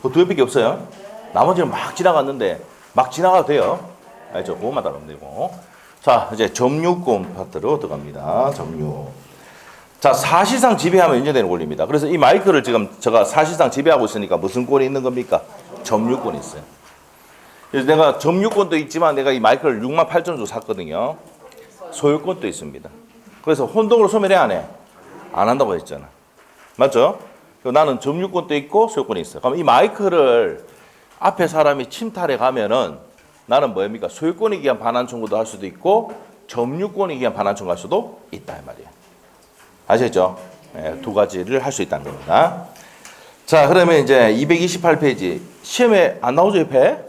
그 두 개밖에 없어요. 나머지는 막 지나갔는데 막 지나가도 돼요. 알죠? 그것만 따르면 되고. 자, 이제 점유권 파트로 들어갑니다. 점유. 자, 사실상 지배하면 인정되는 권리입니다. 그래서 이 마이크를 지금 제가 사실상 지배하고 있으니까 무슨 권이 있는 겁니까? 점유권이 있어요. 그래서 내가 점유권도 있지만 내가 이 마이크를 68,000원 주고 샀거든요. 소유권도 있습니다. 그래서 혼동으로 소멸해 안 해? 안 한다고 했잖아. 맞죠? 나는 점유권도 있고 소유권이 있어. 그럼 이 마이크를 앞에 사람이 침탈해 가면은 나는 뭐입니까? 소유권에 기한 반환 청구도 할 수도 있고 점유권에 기한 반환 청구할 수도 있다 이 말이에요. 아시겠죠? 네, 두 가지를 할 수 있다는 겁니다. 자, 그러면 이제 228페이지 시험에 안 나오죠 옆에?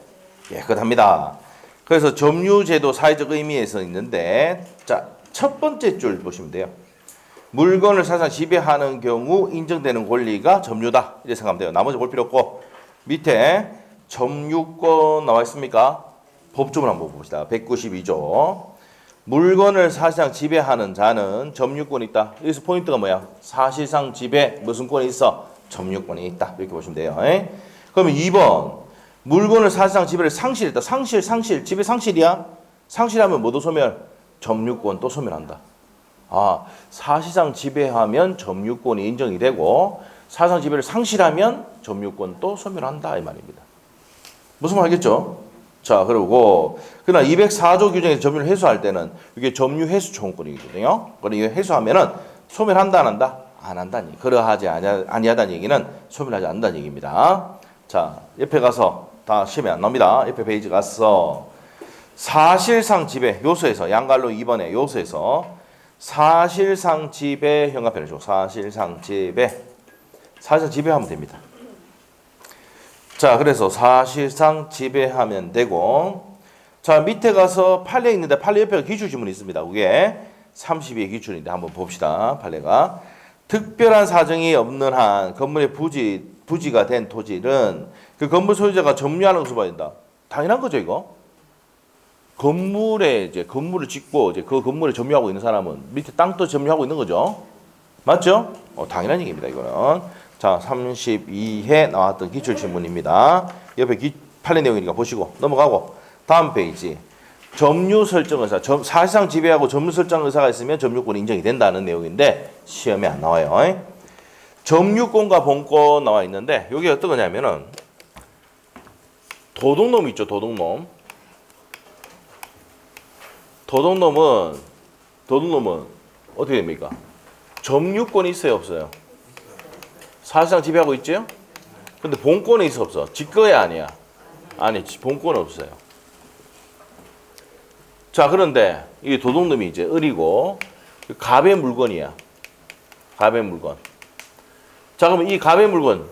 깨끗합니다. 그래서 점유제도 사회적 의미에서 있는데 자, 첫 번째 줄 보시면 돼요. 물건을 사실상 지배하는 경우 인정되는 권리가 점유다. 이렇게 생각하면 돼요. 나머지 볼 필요 없고 밑에 점유권 나와 있습니까? 법조문 한번 봅시다. 192조. 물건을 사실상 지배하는 자는 점유권이 있다. 여기서 포인트가 뭐야? 사실상 지배 무슨 권이 있어? 점유권이 있다. 이렇게 보시면 돼요. 그러면 2번. 물건을 사실상 지배를 상실했다. 상실, 지배 상실이야? 상실하면 뭐도 소멸? 점유권 또 소멸한다. 아, 사실상 지배하면 점유권이 인정이 되고 사실상 지배를 상실하면 점유권 또 소멸한다 이 말입니다. 무슨 말 알겠죠? 자, 그리고 그러나 204조 규정에서 점유를 해소할 때는 이게 점유 해소 청구권이거든요. 그럼 이거 해소하면은 소멸한다 안 한다? 안 한다니. 그러하지 아니하다는 얘기는 소멸하지 않는다는 얘기입니다. 자, 옆에 가서 다 시험에 안 나옵니다. 옆에 페이지 가서 사실상 지배 요소에서 양갈로 2번에 요소에서 사실상 지배 형광펜을 줘. 사실상 지배하면 됩니다. 자, 그래서 사실상 지배하면 되고 자, 밑에 가서 판례 있는데 판례 옆에 기출 지문이 있습니다. 그게 32의 기출인데 한번 봅시다. 판례가 특별한 사정이 없는 한 건물의 부지가 된 토지는 그 건물 소유자가 점유하는 것으로 봐야 된다. 당연한 거죠, 이거. 건물을 짓고 이제 그 건물에 점유하고 있는 사람은 밑에 땅도 점유하고 있는 거죠. 맞죠? 당연한 얘기입니다, 이거는. 자, 32회 나왔던 기출 질문입니다. 옆에 판례 내용이니까 보시고 넘어가고 다음 페이지. 점유 설정 의사, 사실상 지배하고 점유 설정 의사가 있으면 점유권이 인정이 된다는 내용인데 시험에 안 나와요. 점유권과 본권 나와 있는데 여기 어떤 거냐면은 도둑놈 있죠, 도둑놈. 도둑놈은 어떻게 됩니까? 점유권이 있어요, 없어요? 사실상 지배하고 있죠? 근데 본권이 있어, 없어? 지거야, 아니야? 아니, 본권은 없어요. 자, 그런데 이 도둑놈이 이제 을이고 갑의 물건이야. 갑의 물건. 자, 그러면 이 갑의 물건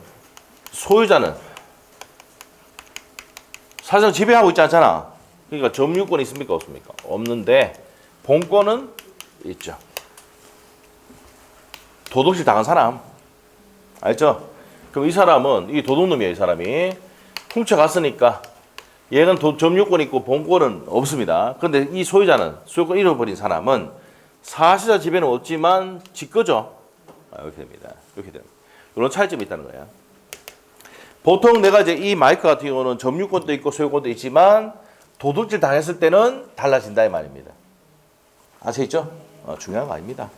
소유자는 사실상 지배하고 있지 않잖아. 그러니까 점유권이 있습니까, 없습니까? 없는데 본권은 있죠. 도둑질 당한 사람. 알죠? 그럼 이 사람은 이 도둑놈이에요. 이 사람이 훔쳐갔으니까 얘는 점유권이 있고 본권은 없습니다. 그런데 이 소유권 잃어버린 사람은 사실상 지배는 없지만 지거죠. 이렇게 됩니다. 이렇게 됩니다. 이런 차이점이 있다는 거예요. 보통 내가 이제 이 마이크 같은 경우는 점유권도 있고 소유권도 있지만 도둑질 당했을 때는 달라진다 이 말입니다. 아시겠죠? 중요한 거 아닙니다.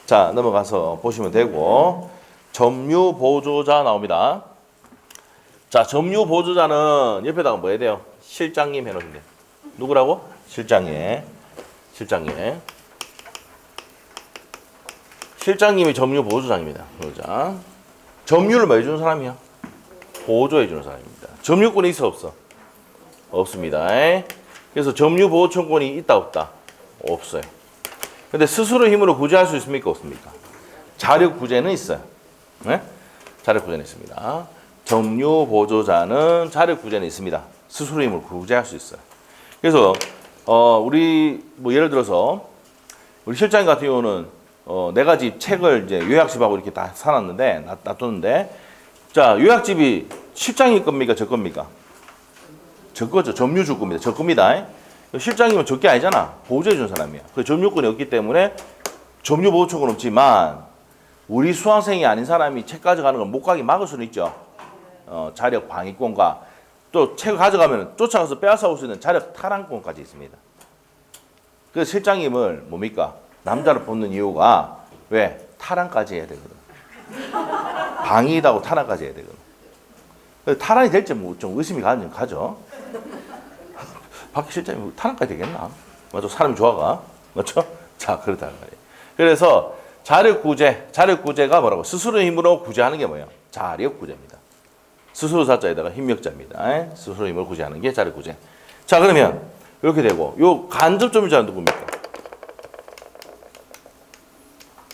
자, 넘어가서 보시면 되고 점유 보조자 나옵니다. 자, 점유 보조자는 옆에다가 뭐 해야 돼요? 실장님 해놓으면 돼요. 누구라고? 실장님. 실장님이 점유 보조자입니다. 보조자. 점유를 뭐 해주는 사람이야? 보조해주는 사람입니다. 점유권이 있어 없어? 없습니다. 그래서 점유 보호 청구권이 있다 없다? 없어요. 근데 스스로 힘으로 구제할 수 있습니까? 없습니까? 자력 구제는 있어요. 네? 자력 구제는 있습니다. 점유 보조자는 자력 구제는 있습니다. 스스로 힘으로 구제할 수 있어요. 그래서 우리 뭐 예를 들어서 우리 실장님 같은 경우는 네 가지 책을 이제 요약집하고 이렇게 다 사놨는데 놔뒀는데 자, 요약집이 실장님 겁니까? 저 겁니까? 저 거죠. 점유주 겁니다. 저 겁니다. 실장님은 적게 아니잖아. 보조해 준 사람이야. 그 점유권이 없기 때문에 점유 보호청구는 없지만 우리 수강생이 아닌 사람이 책 가져가는 걸 못 가게 막을 수는 있죠. 자력 방위권과 또 책을 가져가면 쫓아가서 빼앗아올 수 있는 자력 탈환권까지 있습니다. 그래서 실장님을 뭡니까? 남자를 뽑는 이유가 왜? 탈환까지 해야 되거든. 방위하고 탈환까지 해야 되거든. 탈환이 될지 좀 의심이 가죠. 박 실장님 탈환까지 되겠나? 맞죠? 사람이 좋아가. 맞죠? 자, 그렇다는 말이에요. 그래서 자력구제가 뭐라고? 스스로 힘으로 구제하는 게 뭐예요? 자력구제입니다. 스스로 사자에다가 힘력자입니다. 스스로 힘으로 구제하는 게 자력구제. 자, 그러면 이렇게 되고 요 간접 점유자는 누굽니까?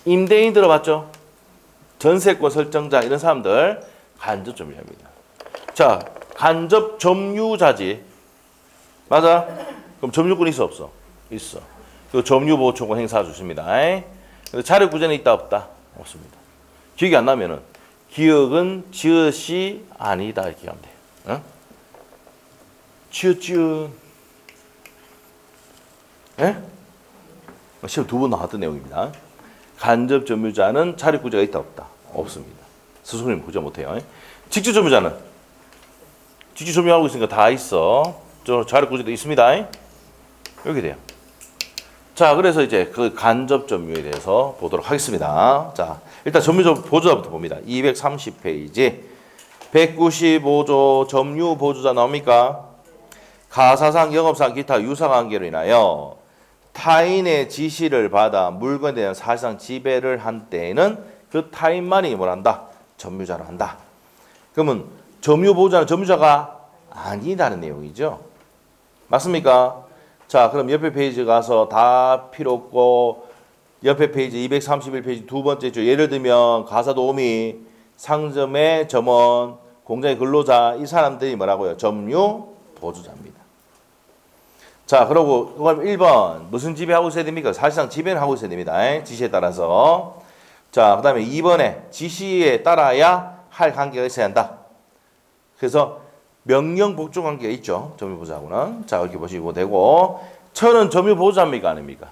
임대인 들어봤죠? 전세권 설정자 이런 사람들 간접 점유자입니다. 자, 간접 점유자지. 맞아? 그럼 점유권 있어 없어? 있어. 그 점유보호권을 행사해 주십니다. 자력구제는 있다 없다? 없습니다. 기억이 안 나면은 기억은 지읒이 아니다 이렇게 하면 돼요. 지읒. 예? 시험 2번 나왔던 내용입니다. 간접 점유자는 자력구제가 있다 없다? 없습니다. 스스로 구제 못해요. 직접 점유자는 직접 점유하고 있으니까 다 있어. 자력구제도 있습니다. 이렇게 돼요. 자, 그래서 이제 그 간접 점유에 대해서 보도록 하겠습니다. 자, 일단 점유 보조자부터 봅니다. 230페이지. 195조 점유 보조자 나옵니까? 가사상, 영업상, 기타 유사관계로 인하여 타인의 지시를 받아 물건에 대한 사실상 지배를 한 때에는 그 타인만이 뭘 한다? 점유자로 한다. 그러면 점유 보조자는 점유자가 아니다는 내용이죠. 맞습니까? 자, 그럼 옆에 페이지 가서 다 필요 없고 옆에 페이지 231페이지 두 번째 죠. 예를 들면 가사도우미, 상점의 점원, 공장의 근로자 이 사람들이 뭐라고요? 점유 보조자입니다. 자, 그리고 그럼 1번 무슨 지배하고 있어야 됩니까? 사실상 지배는 하고 있어야 됩니다. 지시에 따라서. 자, 그 다음에 2번에 지시에 따라야 할 관계가 있어야 한다. 그래서 명령 복종 관계가 있죠. 점유보호자하고는. 자, 이렇게 보시고 되고 천은 점유보호자입니까? 아닙니까?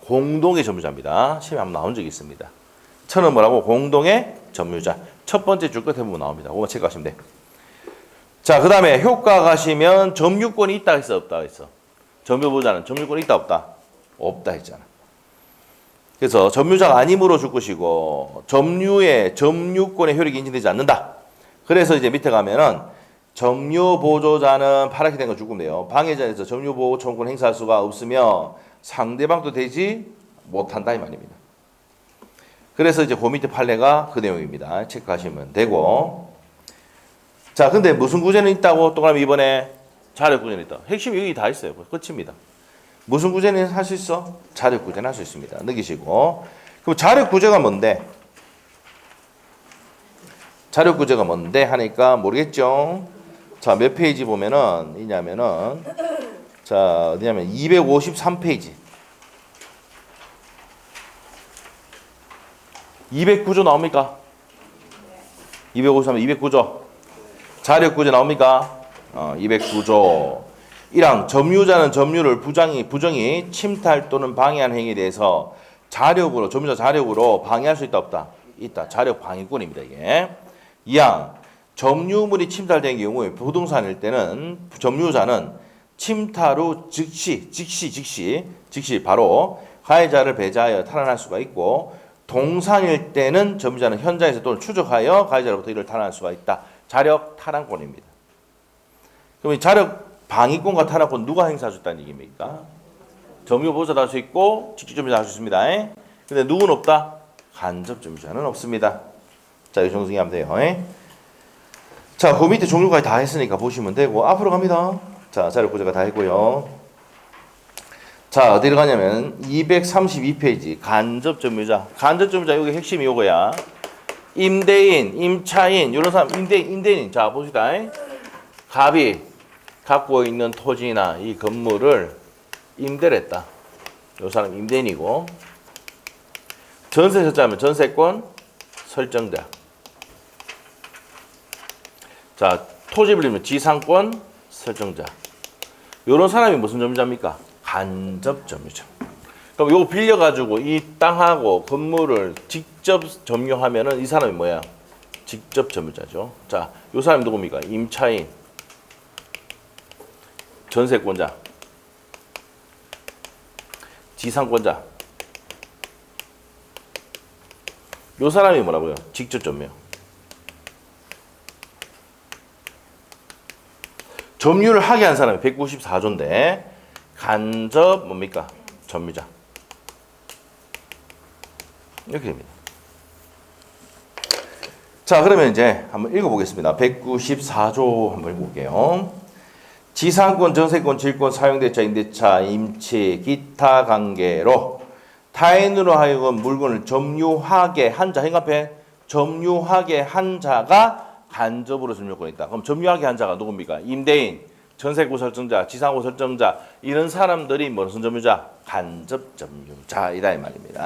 공동의 점유자입니다. 시험에 한번 나온 적이 있습니다. 천은 뭐라고? 공동의 점유자. 첫 번째 줄 끝에 보면 나옵니다. 그거만 체크하시면 돼. 자, 그 다음에 효과 가시면 점유권이 있다 했어? 없다 했어? 점유보호자는 점유권이 있다 없다? 없다 했잖아. 그래서 점유자가 아님으로 줄 것이고 점유권의 효력이 인정되지 않는다. 그래서 이제 밑에 가면은 점유보조자는 파랗게 된 거 죽으면 돼요. 방해자에서 점유보호청구를 행사할 수가 없으며 상대방도 되지 못한다 이 말입니다. 그래서 이제 그 밑에 판례가 그 내용입니다. 체크하시면 되고. 자, 근데 무슨 구제는 있다고? 또 그러면 이번에 자력구제는 있다. 핵심이 여기 다 있어요. 끝입니다. 무슨 구제는 할 수 있어? 자력구제는 할 수 있습니다. 느끼시고. 그럼 자력구제가 뭔데? 자력구제가 뭔데 하니까 모르겠죠? 자, 몇 페이지 보면은 있냐면은 자, 어디냐면 253페이지. 209조 나옵니까? 253, 209조. 자력구제 나옵니까? 209조. 1항 점유자는 점유를 부정이 침탈 또는 방해하는 행위에 대해서 자력으로 점유자 자력으로 방해할 수 있다 없다? 있다. 자력 방해권입니다, 이게. 2항 점유물이 침탈된 경우에 부동산일 때는 점유자는 침탈 후 즉시 바로 가해자를 배제하여 탈환할 수가 있고 동산일 때는 점유자는 현장에서 또는 추적하여 가해자로부터 이를 탈환할 수가 있다. 자력 탈환권입니다. 그럼 이 자력 방위권과 탈환권 누가 행사할 수 있다는 얘기입니까? 점유보호자도 할 수 있고 직접 점유자 할 수 있습니다. 근데 누구는 없다? 간접 점유자는 없습니다. 자, 이 정도 하면 돼요. 자, 그 밑에 종류까지 다 했으니까 보시면 되고 앞으로 갑니다. 자, 자력구제가 다 했고요. 자, 어디로 가냐면 232페이지 간접 점유자. 간접 점유자 여기 핵심이 요거야. 임대인, 임차인 이런 사람 임대인. 자, 보시다. 갑이 갖고 있는 토지나 이 건물을 임대를 했다. 요 사람 임대인이고 전세 설정하면 전세권 설정자. 자, 토지 빌리면 지상권 설정자. 요런 사람이 무슨 점유자입니까? 간접 점유자. 그럼 요거 빌려가지고 이 땅하고 건물을 직접 점유하면은 이 사람이 뭐야? 직접 점유자죠. 자, 요 사람이 누굽니까? 임차인, 전세권자, 지상권자. 요 사람이 뭐라고요? 직접 점유. 점유를 하게 한 사람이 194조인데 간접 뭡니까? 점유자. 이렇게 됩니다. 자, 그러면 이제 한번 읽어보겠습니다. 194조 한번 읽어볼게요. 지상권, 전세권, 질권, 사용대차, 임대차, 임치, 기타 관계로 타인으로 하여금 물건을 점유하게 한 자, 행간패 점유하게 한 자가 간접으로 점유권이 있다. 그럼 점유하게 한 자가 누굽니까? 임대인, 전세고 설정자, 지상고 설정자 이런 사람들이 무슨 점유자? 간접 점유자이다 이 말입니다.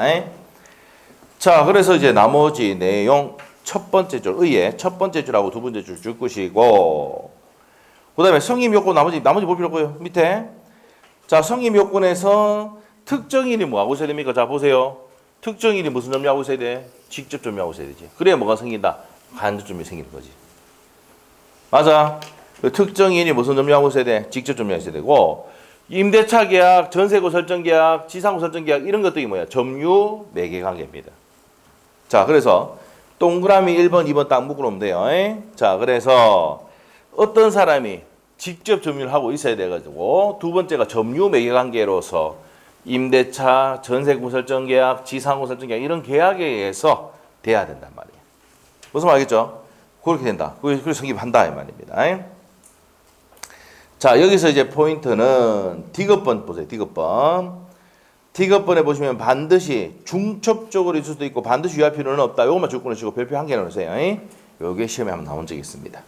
자, 그래서 이제 나머지 내용 첫 번째 줄 의에 첫 번째 줄하고 두 번째 줄 줄 것이고 그다음에 성립 요건 나머지 볼 필요 없고요. 밑에 자 성립 요건에서 특정인이 뭐 하고 있어야 됩니까? 자 보세요. 특정인이 무슨 점유하고 있어야 돼? 직접 점유하고 있어야 되지. 그래야 뭐가 생긴다? 간접 점유 생기는 거지. 맞아. 그 특정인이 무슨 점유하고 있어야 돼? 직접 점유하고 있어야 되고 임대차 계약, 전세고 설정 계약, 지상고 설정 계약 이런 것들이 뭐야? 점유 매개 관계입니다. 자 그래서 동그라미 1번, 2번 딱 묶어놓으면 돼요. 자 그래서 어떤 사람이 직접 점유를 하고 있어야 돼가지고 두 번째가 점유 매개 관계로서 임대차, 전세고 설정 계약, 지상고 설정 계약 이런 계약에 의해서 돼야 된단 말이에요. 무슨 말 알겠죠? 그렇게 된다. 그래서 성립한다 이 말입니다. 자 여기서 이제 포인트는 디귿번 보세요. 디귿번에 보시면 반드시 중첩적으로 있을 수도 있고 반드시 유의할 필요는 없다. 이것만 조건을 주고 별표 한 개 넣으세요. 요게 시험에 한번 나온 적이 있습니다.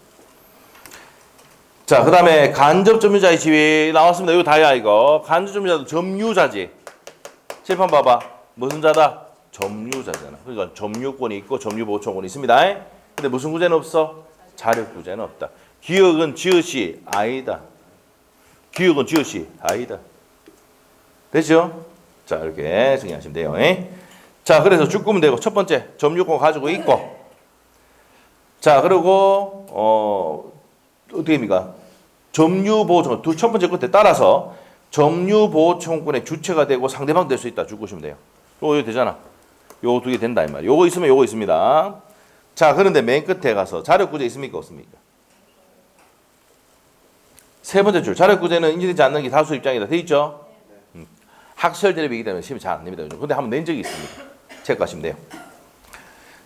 자, 그 다음에 간접 점유자의 지위 나왔습니다. 이거 다야, 이거. 간접 점유자도 점유자지. 칠판 봐봐. 무슨 자다? 점유자잖아. 그러니까 점유권이 있고 점유보청권이 있습니다. 근데 무슨 구제는 없어? 자력 구제는 없다. 기억은 지읒이 아니다. 기억은 지읒이 아니다. 됐죠? 자, 이렇게 정리하시면 돼요. 자, 그래서 죽으면 되고, 첫 번째, 점유권 가지고 있고. 자, 그리고, 어떻게 됩니까? 점유보호청권, 첫 번째 끝에 따라서 점유보호청권의 주체가 되고 상대방 될 수 있다. 죽으시면 돼요. 요거 되잖아. 요거 두 개 된다, 이 말이야. 요거 있으면 요거 있습니다. 자, 그런데 맨 끝에 가서 자력구제 있습니까? 없습니까? 세 번째 줄, 자력구제는 인정되지 않는 게 다수 입장이다. 돼 있죠? 학설 대립이기 때문에 시험이 잘 안 냅니다. 근데 한번 낸 적이 있습니다. 체크하시면 돼요.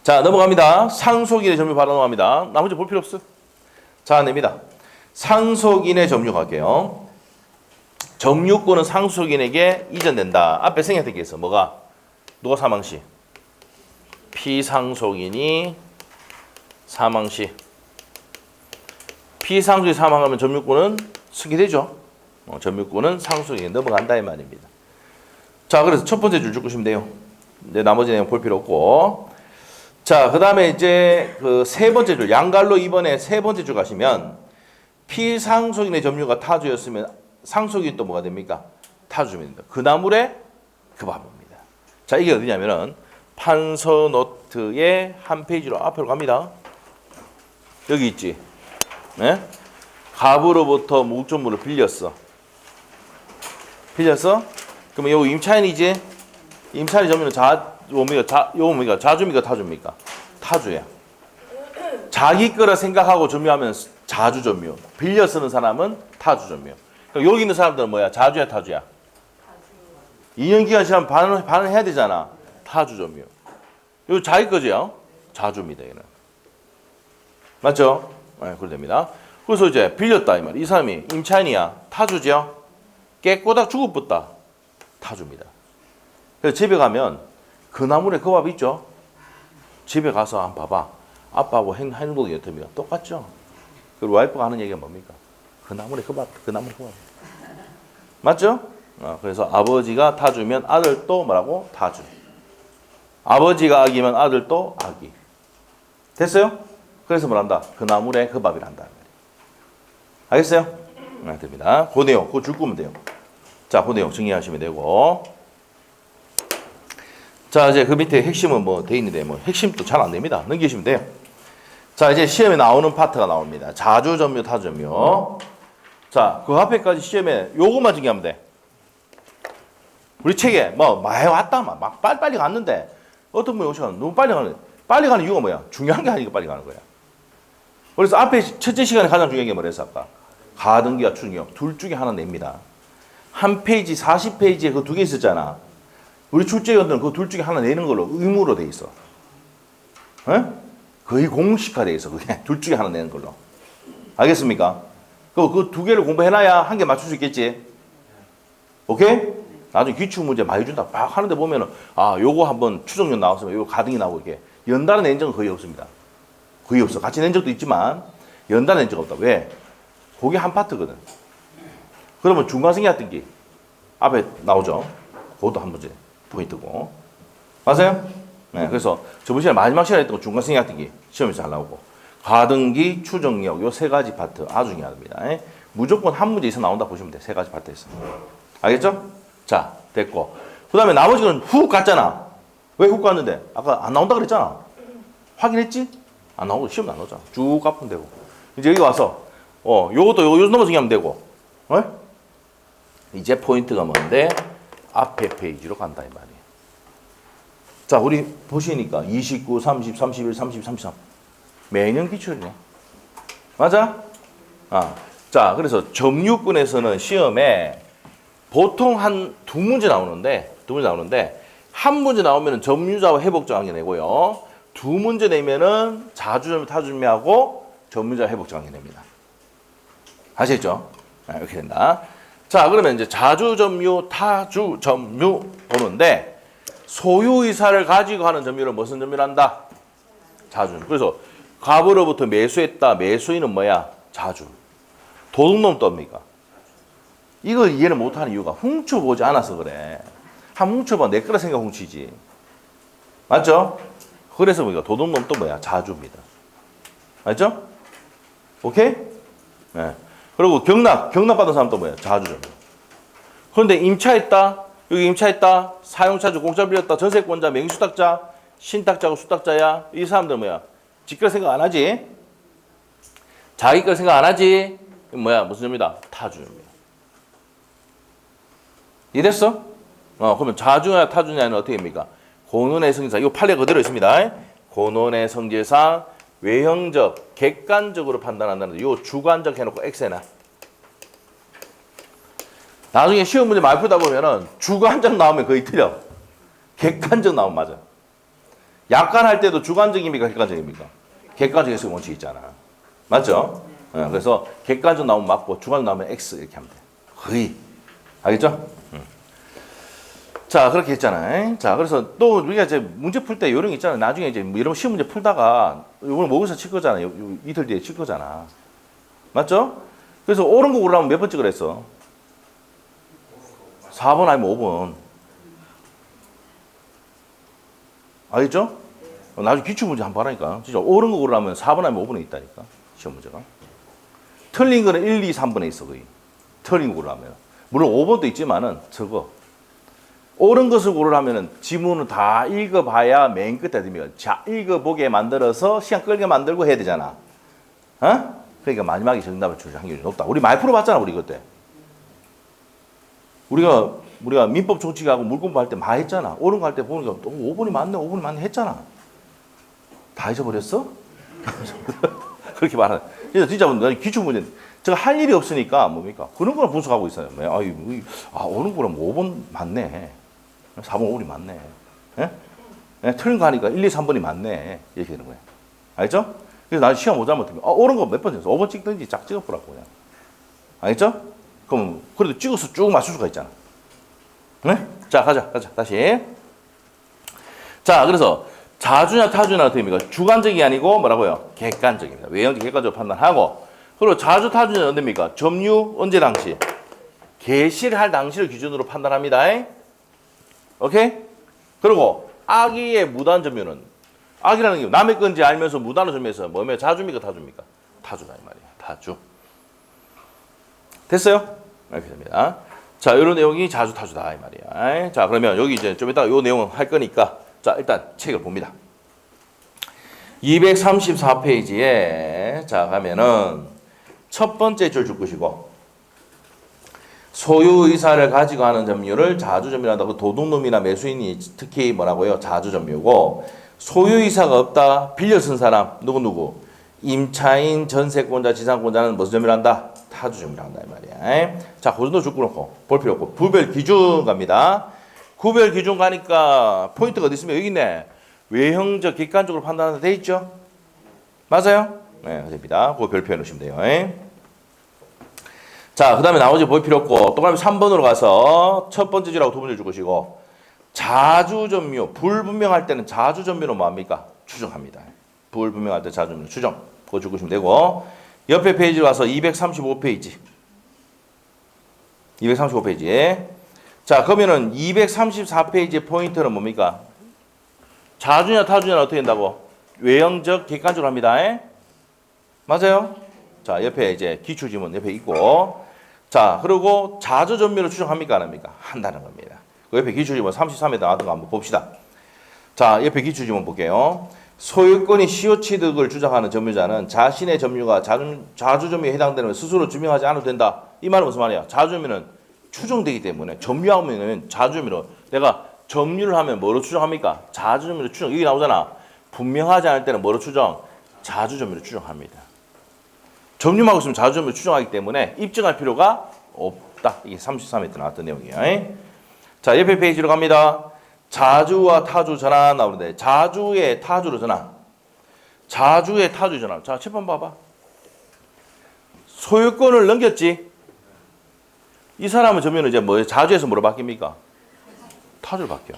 자, 넘어갑니다. 상속인의 점유 바로 넘어갑니다. 나머지 볼 필요 없어. 자, 냅니다. 상속인의 점유 갈게요. 점유권은 상속인에게 이전된다. 앞에 생략되기 위해서 뭐가? 누가 사망시? 피상속인이 사망시. 피상속인이 사망하면 점유권은 승계되죠. 점유권은 상속인에게 넘어간다 이 말입니다. 자, 그래서 첫 번째 줄 주시면 돼요. 이제 나머지 내용 볼 필요 없고. 자, 그 다음에 이제 그 세 번째 줄, 양갈로 2번에 세 번째 줄 가시면 피상속인의 점유가 타주였으면 상속인 또 뭐가 됩니까? 타주입니다. 그 나물에 그 밥입니다. 자, 이게 어디냐면은 판서 노트의 한 페이지로 앞으로 갑니다. 여기 있지. 네? 갑으로부터 목적물을 빌렸어. 그러면 요거 임차인이지? 임차인의 점유는 뭡니까? 자주입니까? 타주입니까? 타주야. 자기 거라 생각하고 점유하면 자주 점유. 빌려 쓰는 사람은 타주 점유. 그러니까 여기 있는 사람들은 뭐야? 자주야, 타주야? 2년 기간 지나면 반을 해야 되잖아. 타주 점유. 이거 자기 거지요? 자주입니다, 얘는. 맞죠? 네, 그렇게 됩니다. 그래서 이제 빌렸다, 이 말. 이 사람이 임차인이야. 타주죠? 깨꼬닥 죽어붙다. 타주입니다. 그래서 집에 가면 그 나물에 그 밥 있죠? 집에 가서 한번 봐봐. 아빠하고 행동이 어떻습니까? 똑같죠? 그리고 와이프가 하는 얘기가 뭡니까? 그 나물에 그 밥. 맞죠? 그래서 아버지가 타주면 아들도 뭐라고? 타주. 아버지가 악이면 아들도 악이. 됐어요? 그래서 뭐란다? 그 나물에 그 밥이란다. 알겠어요? 네, 됩니다. 그 내용, 그거 줄 거면 돼요. 자, 그 내용 정리하시면 되고. 자, 이제 그 밑에 핵심은 뭐 돼 있는데, 뭐 핵심도 잘 안 됩니다. 넘기시면 돼요. 자, 이제 시험에 나오는 파트가 나옵니다. 자주, 점유, 타주, 점유. 자, 그 앞에까지 시험에 요것만 정리하면 돼. 우리 책에 뭐 많이 왔다 막 빨리 갔는데 어떤 분이 오시면 너무 빨리 가는 이유가 뭐야? 중요한 게 아니니까 빨리 가는 거야. 그래서 앞에 첫째 시간에 가장 중요한 게 뭐랬어 아까? 가등기와 추정력 둘 중에 하나 냅니다. 한 페이지 40페이지에 그 두 개 있었잖아. 우리 출제위원들은 그 둘 중에 하나 내는 걸로 의무로 돼 있어. 에? 거의 공식화돼 있어. 그게 둘 중에 하나 내는 걸로. 알겠습니까? 그 두 개를 공부해놔야 한 개 맞출 수 있겠지. 오케이? 나중에 기출 문제 많이 준다. 막 하는데 보면은 아 요거 한번 추정력 나왔으면 요거 가등이 나오고 이렇게 연달아 낸 적은 거의 없습니다. 거의 없어. 같이 낸 적도 있지만 연달아 낸 적 없다. 왜? 그게 한 파트거든. 그러면 중간생략 등기 앞에 나오죠. 그것도 한 문제 포인트고. 맞아요? 네. 그래서 저번 시간에 마지막 시간에 했던 거 중간생략 등기 시험에서 잘 나오고 가등기, 추정력 요 세 가지 파트 아주 중요합니다. 무조건 한 문제 이상 나온다 보시면 돼. 세 가지 파트에서. 알겠죠? 자, 됐고. 그 다음에 나머지는 훅 갔잖아. 왜 훅 갔는데? 아까 안 나온다 그랬잖아. 확인했지? 안 나오고 시험도 안 나오잖아. 쭉 갚으면 되고. 이제 여기 와서, 요것도 요 넘어서기 하면 되고. 이제 포인트가 뭔데? 앞에 페이지로 간다, 이 말이에요. 자, 우리 보시니까 29, 30, 31, 30, 33. 매년 기출이네. 맞아? 자, 그래서 점유권에서는 시험에 보통 한 두 문제 나오는데 한 문제 나오면은 점유자와 회복정황이 내고요. 두 문제 내면은 자주점유, 타주점유하고 점유자 회복정황이 냅니다. 아시겠죠? 이렇게 된다. 자, 그러면 이제 자주점유, 타주점유 보는데 소유의사를 가지고 하는 점유를 무슨 점유를 한다? 자주. 그래서 갑으로부터 매수했다. 매수인은 뭐야? 자주. 도둑놈 떱니까? 이걸 이해를 못하는 이유가 훔쳐보지 않아서 그래. 한번 훔쳐봐. 내 거라 생각 훔치지. 맞죠? 그래서 우리가 도둑놈 또 뭐야? 자주입니다. 맞죠? 오케이? 네. 그리고 경납받은 사람 또 뭐야? 자주죠. 그런데 임차했다. 여기 임차했다. 사용차주 공짜 빌렸다. 전세권자, 명의수탁자, 신탁자고 수탁자야. 이 사람들 뭐야? 지 거 생각 안 하지? 자기 거 생각 안 하지? 뭐야? 무슨 점이다? 타주입니다. 이해됐어? 그러면 자주냐 타주냐는 어떻게 됩니까? 고논의 성질상, 이거 판례 그대로 있습니다. 고논의 성질상 외형적, 객관적으로 판단한다는데 요 주관적 해놓고 X해놔. 나중에 시험 문제 많이 풀다 보면은 주관적 나오면 거의 틀려. 객관적 나오면 맞아. 약관할 때도 주관적입니까? 객관적입니까? 객관적에서 원칙 있잖아. 맞죠? 그래서 객관적 나오면 맞고 주관적 나오면 X 이렇게 하면 돼. 거의. 알겠죠? 자, 그렇게 했잖아요. 자, 그래서 또 우리가 이제 문제 풀 때 요령 있잖아요. 나중에 이제 이런 시험 문제 풀다가 이걸 모의고사 칠 거잖아요. 이틀 뒤에 칠 거잖아. 맞죠? 그래서 옳은 거 고르려면 몇 번 찍으랬어? 4번 아니면 5번. 알겠죠? 나중에 기출 문제 한번 하라니까. 진짜 옳은 거 고르려면 4번 아니면 5번에 있다니까. 시험 문제가. 틀린 거는 1, 2, 3번에 있어, 거의. 틀린 거 고르려면. 물론 5번도 있지만은 적어. 옳은 것을 고르려면 지문을 다 읽어봐야 맨 끝에 됩니다. 자, 읽어보게 만들어서 시간 끌게 만들고 해야 되잖아. 그러니까 마지막에 정답을 줄 확률이 높다. 우리 많이 풀어봤잖아, 우리 그때. 우리가 민법 총칙하고 물 공부할 때 많이 했잖아. 옳은 거 할 때 보니까 또 5번이 맞네, 5번이 맞네 했잖아. 다 잊어버렸어? 그렇게 말하는. 진짜 기출 문제. 제가 할 일이 없으니까 뭡니까? 그런 거를 분석하고 있어요. 옳은 거라면 5번 맞네. 4번, 5번이 맞네. 틀린 거 하니까 1, 2, 3번이 맞네. 이렇게 되는 거예요. 알겠죠? 그래서 나중에 시험 오자면 어떻게 옳은 거 몇 번 찍었어? 5번 찍든지 쫙 찍어보라고 그냥. 알겠죠? 그럼 그래도 찍어서 쭉 맞출 수가 있잖아. 네? 자, 가자. 다시. 자, 그래서 자주냐 타주냐 어떻게 됩니까? 주관적이 아니고 뭐라고요? 객관적입니다. 외형적 객관적으로 판단하고. 그리고 자주 타주냐 언제입니까? 점유 언제 당시? 개시를 할 당시를 기준으로 판단합니다. 오케이? 그리고 악의의 무단 점유는 악이라는 게 남의 건지 알면서 무단으로 점유해서 뭐면 자주입니까? 타주입니까? 타주다 이 말이에요. 타주. 됐어요? 이렇게 됩니다. 자, 이런 내용이 자주 타주다 이 말이야. 자, 그러면 여기 이제 좀 이따가 이 내용 할 거니까 자, 일단 책을 봅니다. 234페이지에 자 가면은 첫 번째 줄 줄 것이고 소유 의사를 가지고 하는 점유를 자주점유한다고 도둑놈이나 매수인이 특히 뭐라고요? 자주점유고 소유 의사가 없다 빌려 쓴 사람 누구 임차인 전세권자 지상권자는 무슨 점유한다? 타주점유한다 이 말이야. 자, 그 정도 줄 놓고 볼 필요 없고 구별 기준 갑니다. 구별 기준 가니까 포인트가 어디 있으면 여기 있네. 외형적 객관적으로 판단하는 데 있죠? 맞아요? 네, 됩니다. 그 별표해 놓으시면 돼요. 자, 그 다음에 나머지 볼 필요 없고 또 그러면 3번으로 가서 첫 번째 줄하고 두 번째 줄 것이고 자주점유, 불분명할 때는 자주점유는 뭐합니까? 추정합니다. 불분명할 때 자주점유 추정. 그거 줄 것이면 되고 옆에 페이지로 가서 235페이지. 235페이지. 자, 그러면은 234페이지의 포인트는 뭡니까? 자주냐 타주냐는 어떻게 된다고? 외형적 객관적으로 합니다. 맞아요? 자, 옆에 이제 기출지문 옆에 있고 자, 그리고 자주점유를 추정합니까? 안 합니까? 한다는 겁니다. 그 옆에 기출지문 33에 나왔던 거 한번 봅시다. 자, 옆에 기출지문 볼게요. 소유권이 시효 취득을 주장하는 점유자는 자신의 점유가 자주점유에 해당되는 스스로 증명하지 않아도 된다. 이 말은 무슨 말이야? 자주점유는 추정되기 때문에 점유하면 자주점유로 내가 점유를 하면 뭐로 추정합니까? 자주점유로 추정. 여기 나오잖아. 분명하지 않을 때는 뭐로 추정? 자주점유로 추정합니다. 점유하고 있으면 자주점유로 추정하기 때문에 입증할 필요가 없다. 이게 33회 때 나왔던 내용이에요. 자, 옆에 페이지로 갑니다. 자주와 타주 전환 나오는데 자주의 타주로 전환. 자주의 타주 전환. 자, 칠번 봐봐. 소유권을 넘겼지. 이 사람은 점유는 이제 뭐 자주에서 뭐로 바뀝니까? 타주로 바뀌어.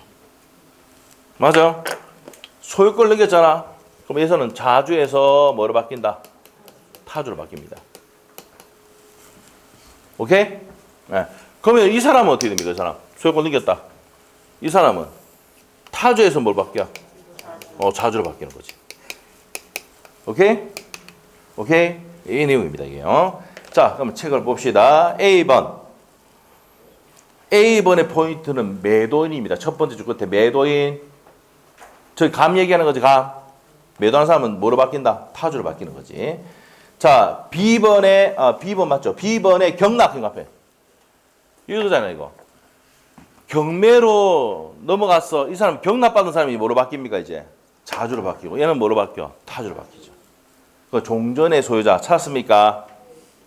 맞아? 소유권을 넘겼잖아. 그럼 여기서는 자주에서 뭐로 바뀐다? 타주로 바뀝니다. 오케이? 네. 그러면 이 사람은 어떻게 됩니까? 이 사람 소유권 넘겼다. 이 사람은 타주에서 뭘 바뀌어? 자주로 바뀌는 거지. 오케이? 오케이? 이 내용입니다, 이게요. 자, 그럼 책을 봅시다. A번. A번의 포인트는 매도인입니다. 첫 번째 줄 끝에 매도인. 저기 감 얘기하는 거지, 감. 매도하는 사람은 뭐로 바뀐다? 타주로 바뀌는 거지. 자, B번에, B번 맞죠? B번에 경락, 앞에. 이거잖아요, 이거. 경매로 넘어갔어. 이 사람 경락받은 사람이 뭐로 바뀝니까, 이제? 자주로 바뀌고. 얘는 뭐로 바뀌어? 타주로 바뀌죠. 그 종전의 소유자 찾았습니까?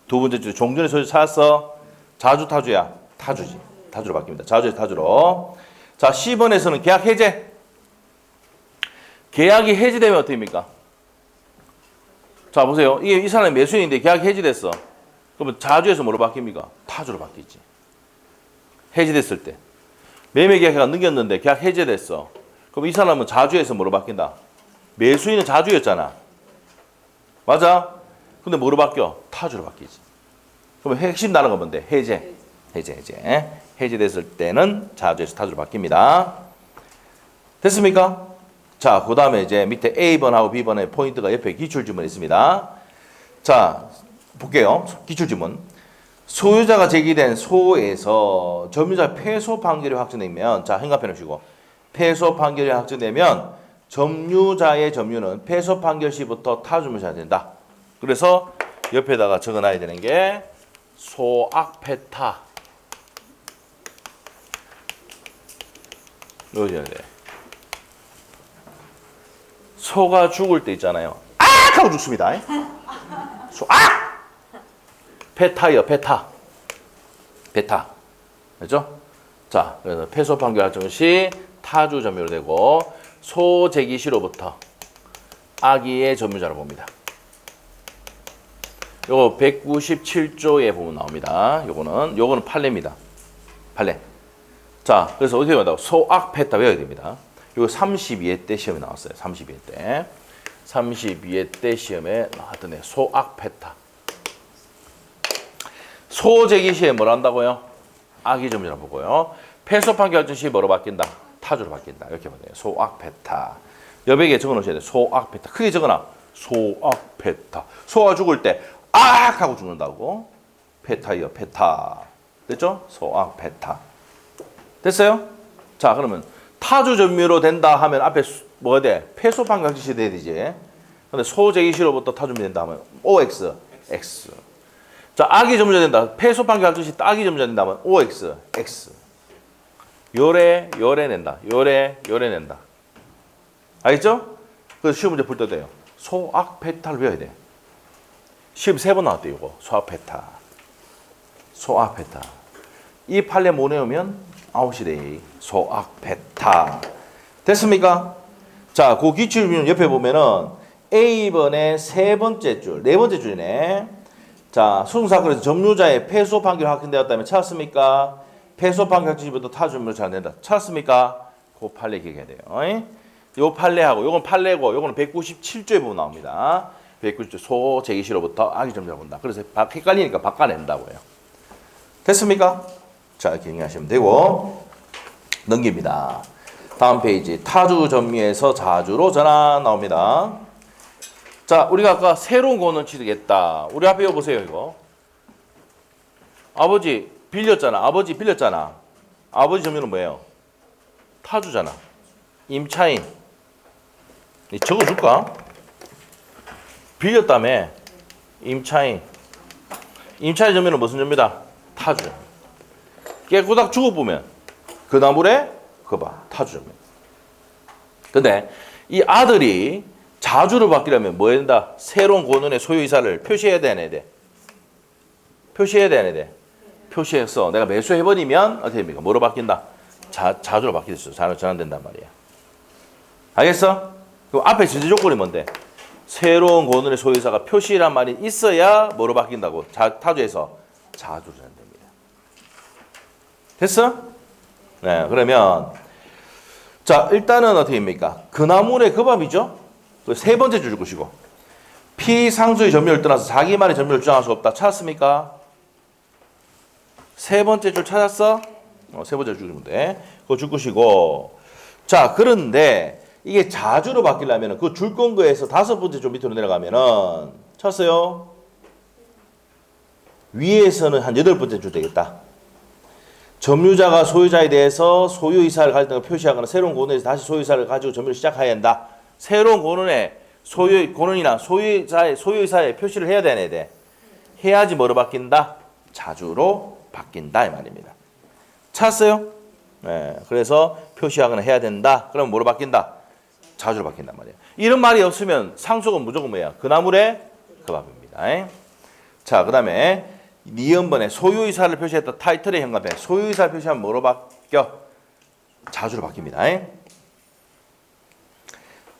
두 번째 주 종전의 소유자 찾았어? 자주, 타주야? 타주지. 타주로 바뀝니다. 자주에서 타주로. 자, C번에서는 계약 해제. 계약이 해지되면 어떻게 됩니까? 자, 보세요. 이게 이 사람이 매수인인데 계약이 해지됐어. 그러면 자주에서 뭐로 바뀝니까? 타주로 바뀌지. 해지됐을 때. 매매 계약가 넘겼는데 계약 해제됐어. 그럼 이 사람은 자주에서 뭐로 바뀐다? 매수인은 자주였잖아. 맞아? 근데 뭐로 바뀌어? 타주로 바뀌지. 그러면 핵심 나는 건 뭔데? 해제. 해제됐을 때는 자주에서 타주로 바뀝니다. 됐습니까? 자, 그 다음에 이제 밑에 A번하고 B번의 포인트가 옆에 기출지문이 있습니다. 자, 볼게요. 기출지문. 소유자가 제기된 소에서 점유자 패소 판결이 확정되면, 자, 행간해 놓으시고, 패소 판결이 확정되면 점유자의 점유는 패소 판결 시부터 타주점유자가 된다. 그래서 옆에다가 적어놔야 되는 게 소악패타. 여기 돼. 소가 죽을 때 있잖아요. 악! 하고 죽습니다. 소, 악! 패타요, 패타. 그렇죠? 자, 그래서 패소 판결 확정 시 타주 점유로 되고 소 제기 시로부터 악의의 점유자로 봅니다. 요거 197조에 보면 나옵니다. 요거는 판례입니다. 판례. 자, 그래서 어떻게 된다고? 소악 패타 외워야 됩니다. 이거 32회 때 시험에 나왔어요. 32회 때. 32회 때 시험에 나왔던 애. 소악 패타. 소제기 시에 뭘 한다고요? 악의 점유라 보고요. 패소 판결 결정 시 뭐로 바뀐다? 타주로 바뀐다. 이렇게 보네요. 소악 패타. 여백에 적어 놓으셔야 돼요. 소악 패타. 크게 적어놔. 소악 패타. 소가 죽을 때 악! 하고 죽는다고. 패타이요. 패타. 됐죠? 소악 패타. 됐어요? 자, 그러면 타주 점유로 된다 하면 앞에 뭐가 돼? 패소 판결 지시 돼야 되지. 근데 소제기시로부터 타주면 된다 하면 OX, X. 자, 악이 점유자 된다. 폐소판결 합주시 악이 점유자 된다 하면 OX, X. 요래 낸다. 요래 낸다. 알겠죠? 그래서 시험 문제 풀 때 돼요. 소악 페타를 외워야 돼. 시험 3번 나왔대, 이거. 소악 페타. 소악 페타. 이 판례 못 외우면 아웃이래. 소악 페타. 됐습니까? 자, 그 기출문제 옆에 보면은 A번의 세 번째 줄, 네 번째 줄이네. 자, 수능사건에서 점유자의 패소 판결이 확인되었다면 찾았습니까? 패소 판결 지부터 타주면 잘 된다. 찾았습니까? 그 판례 기억해야 돼요. 요 판례하고 요건 판례고 요거는 197조에 보면 나옵니다. 197조 소제기시로부터 악이 점유자 본다. 그래서 헷갈리니까 바꿔낸다고요. 됐습니까? 자, 기억하시면 되고 넘깁니다. 다음 페이지 타주 점유에서 자주로 전환 나옵니다. 자, 우리가 아까 새로운 권은 취득했다. 우리 앞에 이거 보세요, 이거. 아버지 빌렸잖아. 아버지 빌렸잖아. 아버지 점유는 뭐예요? 타주잖아. 임차인. 적어줄까? 빌렸다며. 임차인. 임차인 점유는 무슨 점유다? 타주. 깨꾸닥 죽어보면 그 나물에 그봐 타주 점유. 근데 이 아들이 자주를 바뀌려면 뭐 해야 된다? 새로운 권원의 소유이사를 표시해야 돼, 안 해야 돼? 표시해야 돼, 안 해야 돼? 표시해서 내가 매수해버리면 어떻게 됩니까? 뭐로 바뀐다? 자주로 바뀌겠어. 자주 전환된단 말이야. 알겠어? 그럼 앞에 전제 조건이 뭔데? 새로운 권원의 소유이사가 표시란 말이 있어야 뭐로 바뀐다고? 타주에서 자주로 전환됩니다. 됐어? 네, 그러면 자, 일단은 어떻게 됩니까? 그나물의 그 밥이죠? 세 번째 줄 것이고 피상수의 점유를 떠나서 자기만의 점유를 주장할 수 없다. 찾았습니까? 세 번째 줄 찾았어? 세 번째 줄 주면 돼. 그거 줄 것이고 자, 그런데 이게 자주로 바뀌려면 그 줄 건 거에서 다섯 번째 줄 밑으로 내려가면은 쳤어요? 위에서는 한 여덟 번째 줄 되겠다. 점유자가 소유자에 대해서 소유이사를 가지는 걸 표시하거나 새로운 권원에서 다시 소유이사를 가지고 점유를 시작해야 한다. 새로운 권원의 권원이나 소유이사의 표시를 해야 되는 돼. 해야지 뭐로 바뀐다? 자주로 바뀐다 이 말입니다. 찾았어요? 네, 그래서 표시하거나 해야 된다. 그럼 뭐로 바뀐다? 자주로 바뀐단 말이에요. 이런 말이 없으면 상속은 무조건 뭐야? 그 나물의 그 밥입니다. 자, 그 다음에 니은번에 소유이사를 표시했다. 타이틀의 현관에 소유이사를 표시하면 뭐로 바뀌어? 자주로 바뀝니다.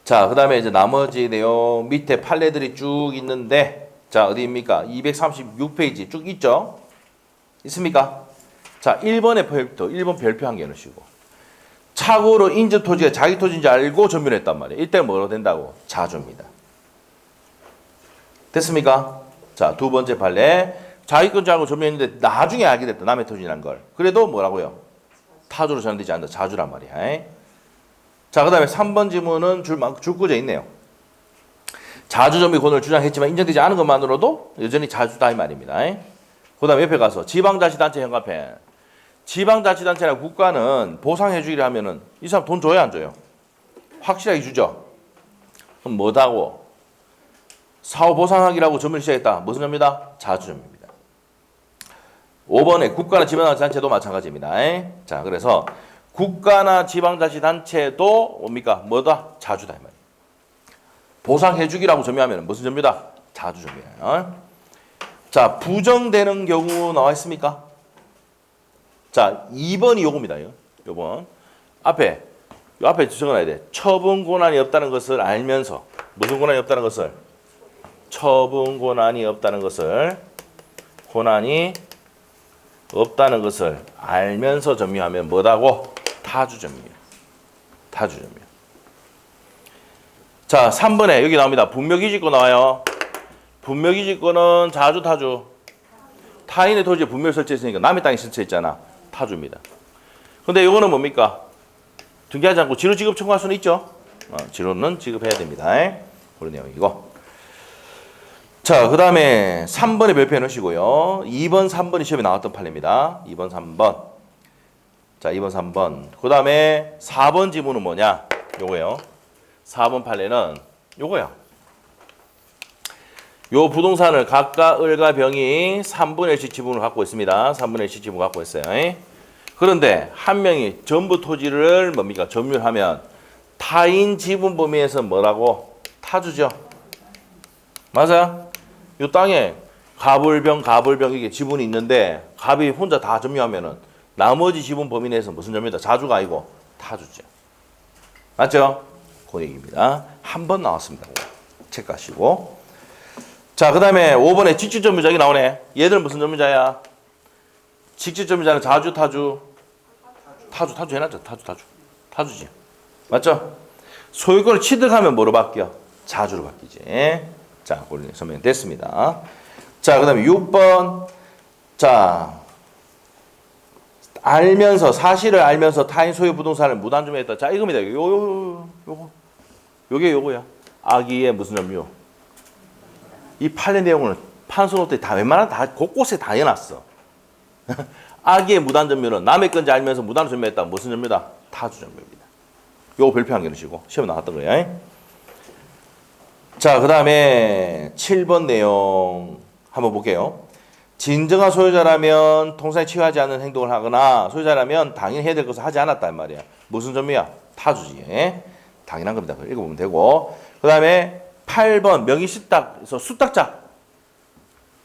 자, 그 다음에 이제 나머지 내용 밑에 판례들이 쭉 있는데 자, 어디입니까? 236페이지 쭉 있죠? 있습니까? 자, 1번의 별표, 1번 별표 한 개 넣으시고 착오로 인접 토지가 자기 토지인지 알고 점유했단 말이에요. 이때 뭐로 된다고? 자주입니다. 됐습니까? 자, 두 번째 판례 자기 건 알고 점유했는데 나중에 알게 됐다. 남의 토지라는 걸. 그래도 뭐라고요? 타주로 전환되지 않는다. 자주란 말이야. 자, 그 다음에 3번 지문은 줄구제 있네요. 자주 점유 권을 주장했지만 인정되지 않은 것만으로도 여전히 자주다 이 말입니다. 그 다음에 옆에 가서 지방자치단체 현관펜. 지방자치단체나 국가는 보상해주기를 하면은 이 사람 돈 줘야 안 줘요? 확실하게 주죠. 그럼 뭐다고? 사후 보상하기라고 점유를 시작했다. 무슨 점유다? 자주점유입니다. 5번에 국가나 지방자치단체도 마찬가지입니다. 자, 그래서 국가나 지방자치단체도 뭡니까? 뭐다? 자주다 이 말이에요. 보상해주기라고 점유하면 무슨 점유다? 자주점유예요. 자, 부정되는 경우 나와 있습니까? 자, 2번이 요겁니다. 요번 앞에 적어놔야 돼. 처분 권한이 없다는 것을 알면서 무슨 권한이 없다는 것을? 처분 권한이 없다는 것을 알면서 점유하면 뭐다고? 타주점유. 타주점유. 자, 3번에 여기 나옵니다. 분묘기지권 나와요. 분묘기지권은 자주 타주. 타인의 토지에 분묘를 설치했으니까 남의 땅에 설치했잖아. 타주입니다. 근데 이거는 뭡니까? 등기하지 않고 지로 지급 청구할 수는 있죠. 지로는 지급해야 됩니다. 그런 내용이고. 자, 그 다음에 3번에 별표해 놓으시고요. 2번, 3번이 시험에 나왔던 판례입니다. 2번, 3번. 자, 2번, 3번. 그 다음에 4번 지문은 뭐냐? 요거요. 4번 판례는 요거야. 요 부동산을 각각 을과 병이 3분의 1씩 지분을 갖고 있습니다. 3분의 1씩 지분을 갖고 있어요. 그런데 한 명이 전부 토지를 뭡니까? 점유하면 타인 지분 범위에서 뭐라고? 타주죠. 맞아? 요 땅에 갑을병 이게 지분이 있는데 갑이 혼자 다 점유하면은 나머지 지분 범위 내에서 무슨 점유다? 자주가 아니고 타주죠. 맞죠? 그 얘기입니다. 한 번 나왔습니다. 체크하시고. 자, 그 다음에 5번에 직접 점유자가 나오네. 얘들 무슨 점유자야? 직접 점유자는 자주, 타주? 타주 해놨죠. 타주지. 맞죠? 소유권을 취득하면 뭐로 바뀌어? 자주로 바뀌지. 자, 그걸로 설명이 됐습니다. 자, 그 다음에 6번. 자, 사실을 알면서 타인 소유 부동산을 무단 점유했다. 자, 이겁니다. 요거야. 악의의 무슨 점유? 이 판례 내용을 판소노트에 다 웬만한 다 곳곳에 다 해놨어. 악의의 무단 점유는 남의 건지 알면서 무단으로 점유했다. 무슨 점유다? 타주 점유입니다. 요거 별표한 게 넣으시고 시험에 나왔던 거예요. 자, 그 다음에 7번 내용 한번 볼게요. 진정한 소유자라면 통상에 취하지 않는 행동을 하거나 소유자라면 당연히 해야 될 것을 하지 않았단 말이야. 무슨 점이야? 타주지. 당연한 겁니다. 읽어보면 되고. 그 다음에 8번 명의신탁에서 수탁자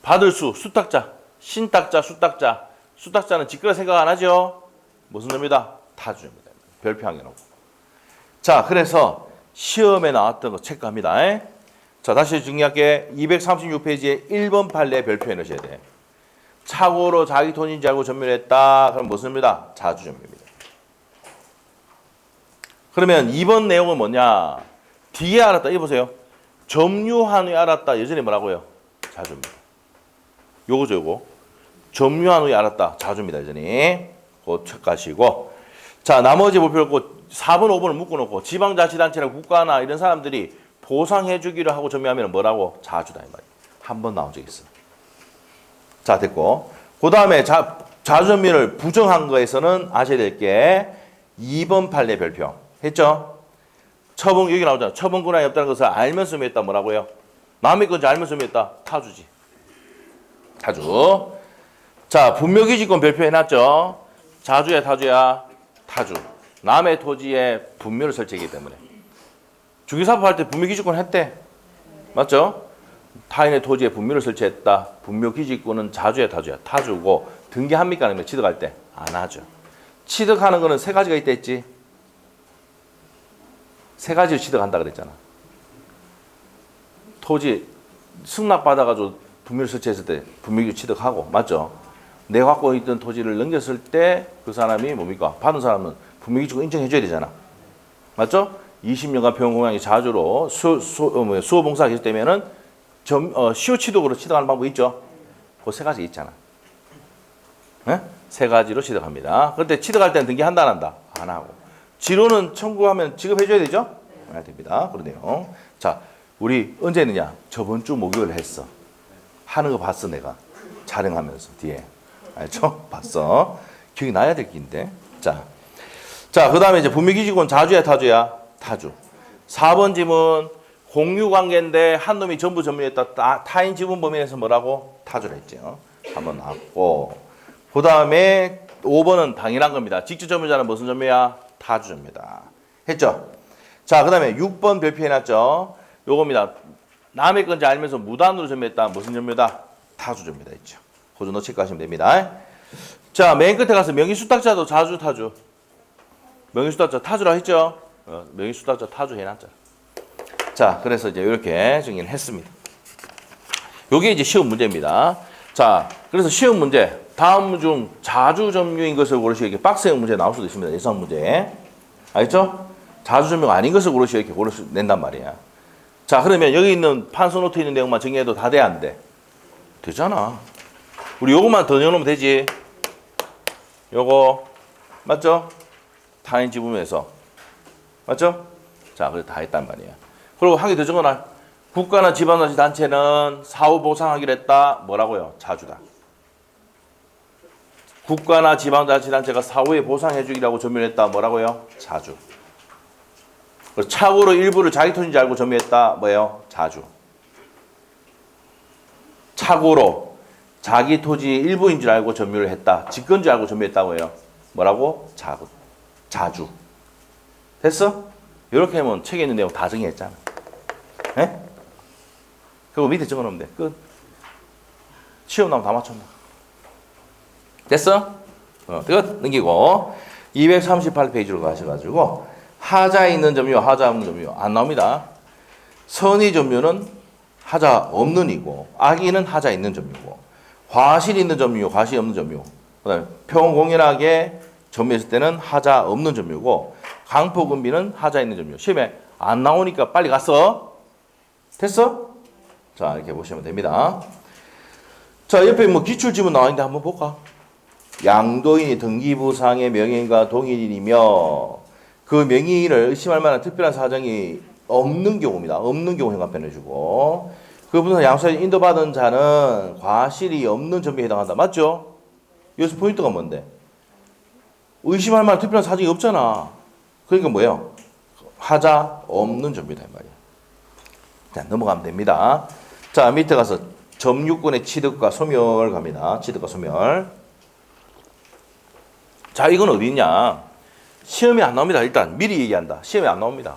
받을 수 수탁자 신탁자 수탁자 수탁자는 직거래 생각 안 하죠? 무슨 점이다? 타주입니다. 별표한 게 나오고. 자, 그래서 시험에 나왔던 거 체크합니다. 자, 다시 정리할게. 236페이지에 1번 판례 별표해 넣으셔야 돼. 착오로 자기 돈인지 알고 점유했다. 그럼 무슨 점유다? 자주 점유입니다. 그러면 2번 내용은 뭐냐? 뒤에 알았다. 이거 보세요. 점유한 후에 알았다. 여전히 뭐라고요? 자주입니다. 요거죠, 요거. 점유한 후에 알았다. 자주입니다, 여전히. 그거 체크하시고. 자, 나머지 볼 필요 없고 4번, 5번을 묶어놓고 지방자치단체나 국가나 이런 사람들이 보상해주기로 하고 점유하면 뭐라고? 자주다, 이 말이에요. 한 번 나온 적 있어. 자, 됐고. 그 다음에 자주점유를 부정한 거에서는 아셔야 될 게 2번 판례 별표. 했죠? 처분, 여기 나오잖아. 처분 권한이 없다는 것을 알면서 점유했다. 뭐라고요? 남의 건지 알면서 점유했다. 타주지. 타주. 자, 분묘기지권 별표해놨죠? 자주야, 타주야? 타주. 남의 토지에 분묘를 설치하기 때문에. 주기사업할 때 분묘기지권 했대. 맞죠? 타인의 토지에 분묘를 설치했다. 분묘기지권은 자주야, 타주야? 타주고, 등기합니까? 아니면 취득할 때? 안 하죠. 취득하는 거는 세 가지가 있다 했지? 세 가지를 취득한다 그랬잖아. 토지 승낙받아가지고 분묘를 설치했을 때 분묘기 취득하고, 맞죠? 내가 갖고 있던 토지를 넘겼을 때 그 사람이 뭡니까? 받은 사람은 분묘기지권 인정해줘야 되잖아. 맞죠? 20년간 병공양이 자주로 수호봉사가 계속되면은 시효취득으로 취득하는 방법이 있죠? 그 세 가지 있잖아. 네? 세 가지로 취득합니다. 그런데 취득할 때는 등기한다 안 한다? 안 하고. 지로는 청구하면 지급해줘야 되죠? 네, 됩니다. 그러네요. 자, 우리 언제 했느냐? 저번 주 목요일 했어. 하는 거 봤어, 내가. 촬영하면서, 뒤에. 알죠? 봤어. 기억이 나야 될 긴데. 자, 그 다음에 이제 분묘기지권 자주야, 타주야? 타주. 4번 지문, 공유관계인데 한 놈이 전부 점유했다. 타인 지분 범위에서 뭐라고? 타주라 했죠. 한번 나왔고. 그 다음에 5번은 당연한 겁니다. 직접 점유자는 무슨 점유야? 타주입니다. 했죠? 자, 그 다음에 6번 별표해놨죠? 요겁니다. 남의 건지 알면서 무단으로 점유했다. 무슨 점유다? 타주점유다 했죠. 그 정도 체크하시면 됩니다. 자, 맨 끝에 가서 명의수탁자도 자주, 타주. 명의수탁자 타주라 했죠? 명의수탁자 타주 해놨잖아. 자, 그래서 이제 이렇게 정리를 했습니다. 요게 이제 시험 문제입니다. 자, 그래서 시험 문제. 다음 중 자주 점유인 것을 고르시오. 이렇게 박스형 문제 나올 수도 있습니다. 예상 문제. 알겠죠? 자주 점유가 아닌 것을 고르시오. 이렇게 낸단 말이야. 자, 그러면 여기 있는 판소노트에 있는 내용만 정리해도 다 돼, 안 돼? 되잖아. 우리 요것만 더 넣어놓으면 되지. 요거. 맞죠? 타인 지분에서. 맞죠? 자, 그래 다 했단 말이야. 그리고 한 개 더 적어놔. 국가나 지방자치단체는 사후 보상하기로 했다. 뭐라고요? 자주다. 국가나 지방자치단체가 사후에 보상해주기라고 점유했다. 뭐라고요? 자주. 착오로 일부를 자기 토지인지 알고 점유했다. 뭐예요? 자주. 착오로 자기 토지 일부인 줄 알고 점유를 했다. 직권 줄 알고 점유했다고 해요. 뭐라고? 자주. 됐어? 이렇게 하면 책에 있는 내용 다 정리했잖아. 예? 그리고 밑에 적어놓으면 돼. 끝. 시험 나오면 다 맞췄나? 됐어? 끝. 넘기고 238페이지로 가셔가지고 하자 있는 점유, 하자 없는 점유 안 나옵니다. 선의 점유는 하자 없는 이고 악의는 하자 있는 점유고 과실 있는 점유, 과실 없는 점유. 그다음에 평공연하게 점유했을 때는 하자 없는 점유고 강포금비는 하자 있는 점유. 시험에 안 나오니까 빨리 갔어. 됐어? 자, 이렇게 보시면 됩니다. 자, 옆에 뭐 기출지문 나와있는데 한번 볼까? 양도인이 등기부상의 명의인과 동일인이며 그 명의인을 의심할 만한 특별한 사정이 없는 경우입니다. 없는 경우 현관편해주고 그 분은 양수에 인도받은 자는 과실이 없는 점유에 해당한다. 맞죠? 여기서 포인트가 뭔데? 의심할 만한 특별한 사정이 없잖아. 그러니까 뭐예요? 하자 없는 점유다 이 말이야. 자, 넘어가면 됩니다. 자, 밑에 가서 점유권의 취득과 소멸 갑니다. 취득과 소멸. 자, 이건 어디 있냐? 시험에 안 나옵니다. 일단 미리 얘기한다. 시험에 안 나옵니다.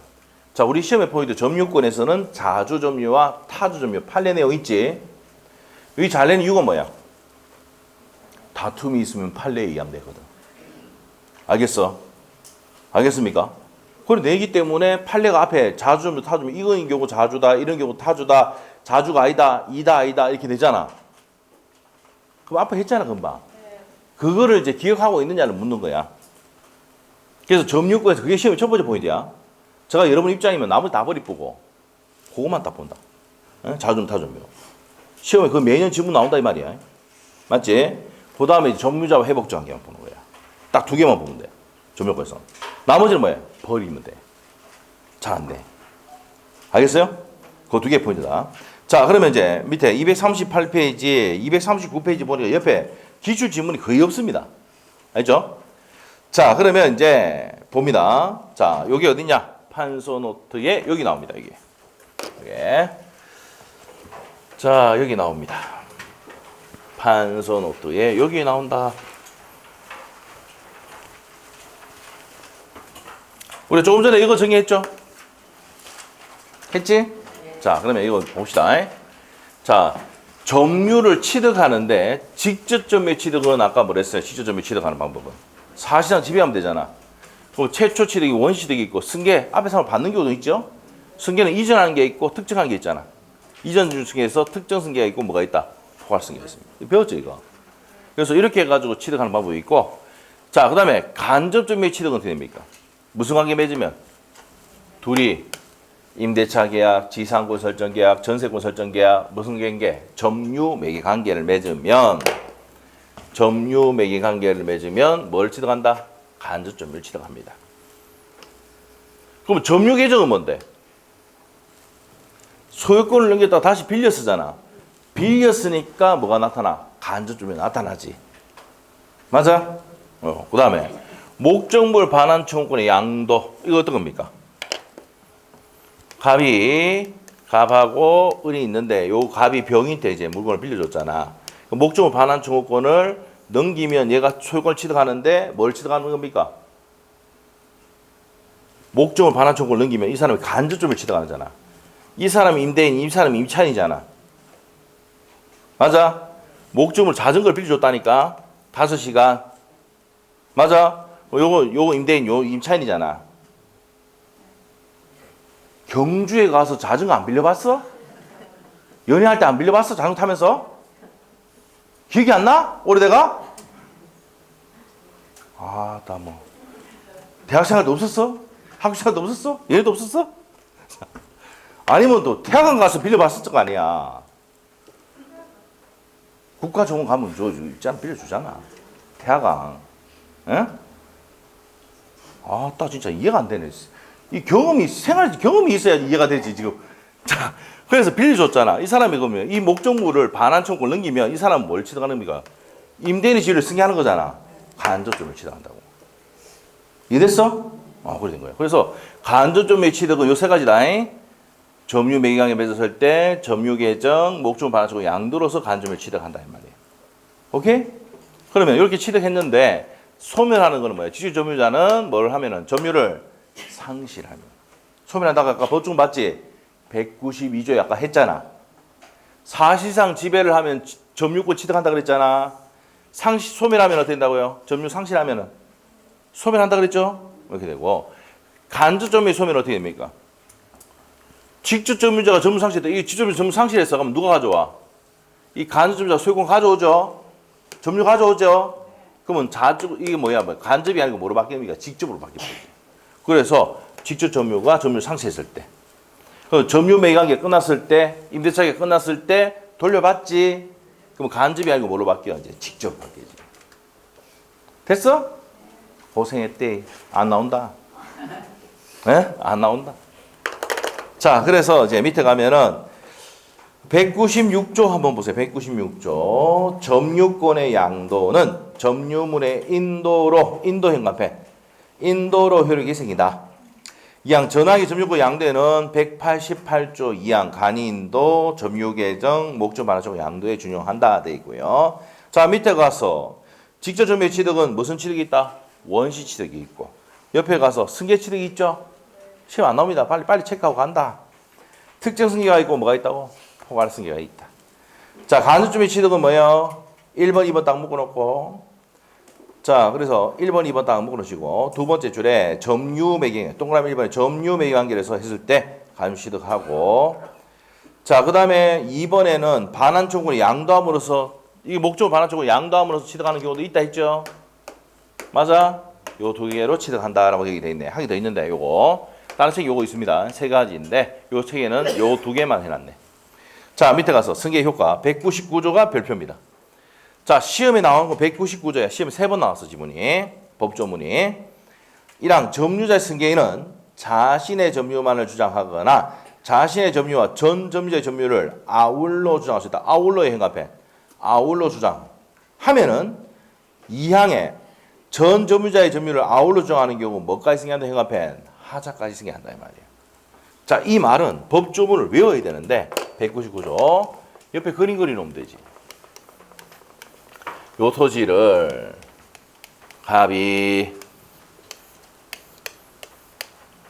자, 우리 시험의 포인트 점유권에서는 자주 점유와 타주 점유 판례 내용 있지? 여기 잘 내는 이유가 뭐야? 다툼이 있으면 판례에 의하면 되거든. 알겠어? 알겠습니까? 그걸 내기 때문에 판례가 앞에 자주 점유, 타주 점유 이거인 경우 자주다, 이런 경우 타주다, 자주가 아니다, 이다, 아니다 이렇게 되잖아. 그럼 앞에 했잖아, 금방. 그거를 이제 기억하고 있느냐를 묻는 거야. 그래서 점유권에서 그게 시험의 첫 번째 포인트야. 제가 여러분 입장이면 나머지 다 버리고 그것만 딱 본다. 자주 타점유. 시험에 그 매년 지문 나온다 이 말이야. 맞지? 그 다음에 점유자와 회복자 관계만 보는 거야. 딱 두 개만 보면 돼. 점유권에서. 나머지는 뭐야? 버리면 돼. 잘 안 돼. 알겠어요? 그 두 개 포인트다. 자, 그러면 이제 밑에 238페이지, 239페이지 보니까 옆에 기출 지문이 거의 없습니다. 알죠? 자, 그러면 이제 봅니다. 자, 여기 어디냐? 판소 노트에 여기 나옵니다. 여기. 자, 여기 나옵니다. 판소 노트에 여기 나온다. 우리 조금 전에 이거 정리했죠? 했지? 자, 그러면 이거 봅시다. 자, 점유를 취득하는데 직접 점유 취득은 아까 뭐랬어요? 직접 점유 취득하는 방법은 사실상 지배하면 되잖아. 그 최초 취득이 원취득이 있고 승계 앞에 사람 받는 경우도 있죠. 승계는 이전하는 게 있고 특정한 게 있잖아. 이전 중에서 특정 승계가 있고 뭐가 있다? 포괄 승계가 있습니다. 배웠죠 이거? 그래서 이렇게 해가지고 취득하는 방법이 있고 자, 그 다음에 간접 점유 취득은 어떻게 됩니까? 무슨 관계 맺으면? 둘이 임대차 계약, 지상권 설정 계약, 전세권 설정 계약, 무슨 관계? 점유 매개 관계를 맺으면 점유 매개 관계를 맺으면 뭘 취득한다? 간접 점유를 취득합니다. 그럼 점유 계정은 뭔데? 소유권을 넘겼다가 다시 빌려 쓰잖아. 빌렸으니까 뭐가 나타나? 간접 점유가 나타나지. 맞아? 그 다음에 목적물 반환 청구권의 양도 이거 어떤 겁니까? 갑하고 은이 있는데 요 갑이 병인 때 이제 물건을 빌려줬잖아. 목적물 반환 청구권을 넘기면 얘가 소유권을 취득하는데 뭘 취득하는 겁니까? 목적물 반환 청구권을 넘기면 이 사람이 간접점을 취득하잖아. 이 사람이 임대인, 이 사람이 임차인이잖아. 맞아? 목적물 자전거를 빌려줬다니까. 5시간. 맞아? 요거 임대인, 요 임차인이잖아. 경주에 가서 자전거 안 빌려봤어? 연애할 때 안 빌려봤어? 자전거 타면서? 기억이 안 나? 오래돼가? 아, 나 뭐. 대학생활도 없었어? 학교생활도 없었어? 연애도 없었어? 아니면 또 태화강 가서 빌려봤을 거 아니야. 국가정원 가면 있잖아, 빌려주잖아. 태화강. 에? 아, 나 진짜 이해가 안 되네. 이 경험이, 생활 경험이 있어야 이해가 되지, 지금. 자, 그래서 빌려줬잖아. 이 사람이 그러면 이 목적물을 반환 청구를 넘기면 이 사람은 뭘 취득하는 겁니까? 임대인의 지위를 승계하는 거잖아. 간접점을 취득한다고. 이해됐어? 그래 된 거야. 그래서 간접점의 취득은 요 세 가지다. 점유 매기관계 맺었을 때 점유 계정 목적물 반환적으로 양도로서 간접을 취득한다 이 말이에요. 오케이? 그러면 이렇게 취득했는데 소멸하는 거는 뭐예요? 직접 점유자는 뭘 하면은 점유를 상실하면. 소멸한다고 아까 법중 봤지? 192조에 아까 했잖아. 사실상 지배를 하면 점유권 취득한다 그랬잖아. 소멸하면 어떻게 된다고요? 점유 상실하면은 소멸한다 그랬죠? 이렇게 되고 간접 점유의 소멸은 어떻게 됩니까? 직접 점유자가 점유 상실했다. 이 직접 점유 상실했어. 그러면 누가 가져와? 이 간접 점유자가 소유권 가져오죠? 점유 가져오죠? 그러면 이게 뭐야? 간접이 아니고 뭐로 바뀝니까? 직접으로 바뀌는 거지. 그래서 직접 점유가 점유 상실했을 때. 점유 매입관계 끝났을 때, 임대차가 끝났을 때 돌려받지. 그럼 간접이 아니고 뭐로 바뀌어? 이제 직접 바뀌지. 됐어? 고생했대. 안 나온다. 에? 안 나온다. 자, 그래서 이제 밑에 가면은 196조 한번 보세요. 196조. 점유권의 양도는 점유물의 인도로 효력이 생긴다. 이항 전환기 점유권 양도에는 188조 2항 간이인도 점유계정 목적 반환적 양도에 준용한다 돼 있고요. 자, 밑에 가서 직접 점유의 취득은 무슨 취득이 있다? 원시 취득이 있고 옆에 가서 승계 취득이 있죠? 시험 안 나옵니다. 빨리 체크하고 간다. 특정 승계가 있고 뭐가 있다고? 포괄 승계가 있다. 자, 간접 점유의 취득은 뭐예요? 1번, 2번 딱 묶어놓고 자, 그래서 1번, 2번 딱 묶어놓으시고 두 번째 줄에 점유 매경, 동그라미 1번에 점유 매경 관계를 해서 했을 때 간접 취득하고 자, 그 다음에 2번에는 반환초권을 양도함으로써 이 목적을 반환초권을 양도함으로써 취득하는 경우도 있다 했죠? 맞아? 요 두 개로 취득한다라고 얘기 돼 있네. 하게 돼 있는데 요거 다른 책이 요거 있습니다. 세 가지인데 요 책에는 요 두 개만 해놨네. 자, 밑에 가서 승계 효과 199조가 별표입니다. 자, 시험에 나온 거 199조야. 시험에 3번 나왔어, 지문이. 법조문이. 1항 점유자의 승계인은 자신의 점유만을 주장하거나 자신의 점유와 전 점유자의 점유를 아울러 주장할 수 있다. 아울러의 행합해. 아울러 주장하면은 2항에 전 점유자의 점유를 아울러 주장하는 경우 뭐까지 승계한다 행합해? 하자까지 승계한다 이 말이에요. 자, 이 말은 법조문을 외워야 되는데 199조 옆에 그림 그리놓으면 되지. 요 토지를 갑이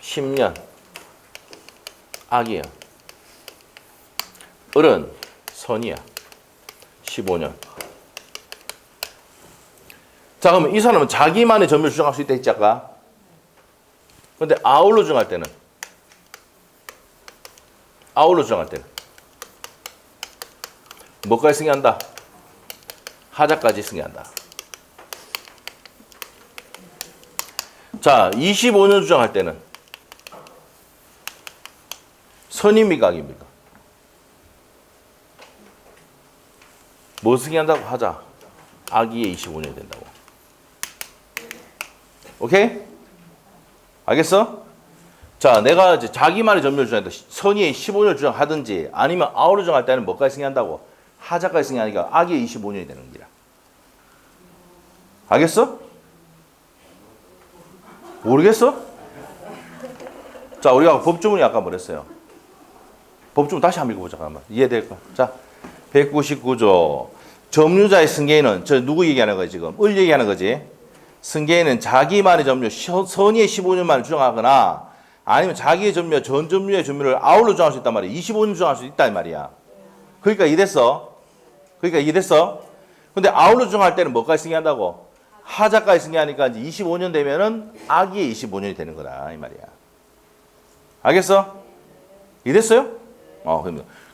10년 악이야. 을은 선이야. 15년. 자, 그러면 이 사람은 자기만의 점유를 주장할 수 있다 했지 아까? 근데 아울러 주장할 때는 뭐까지 승계한다? 하자까지 승계한다. 자, 25년 주장할 때는 선입니까 악입니까? 뭐 승계한다고? 하자. 악의에 25년이 된다고. 오케이? 알겠어? 자, 내가 이제 자기만의 점유를 주장한다. 선의에 15년을 주장하든지 아니면 아울러 주장할 때는 뭐까지 승계한다고? 하자까지 승계하니까 악의에 25년이 되는 거야. 알겠어? 모르겠어? 자, 우리가 법조문이 아까 뭐랬어요? 법조문 다시 한번 읽어보자. 한번 이해될까? 자, 199조 점유자의 승계인은 저 누구 얘기하는 거야 지금? 을 얘기하는 거지. 승계인은 자기만의 점유, 선의의 15년만을 주장하거나 아니면 자기의 점유와 전 점유의 점유를 아울러 주장할 수 있단 말이야. 25년 주장할 수 있단 말이야. 그러니까 이해됐어? 근데 아울러 주장할 때는 뭐까지 승계한다고? 하자까지 승계하니까 이제 25년 되면은 악의의 25년이 되는 거다 이 말이야. 알겠어? 이해됐어요?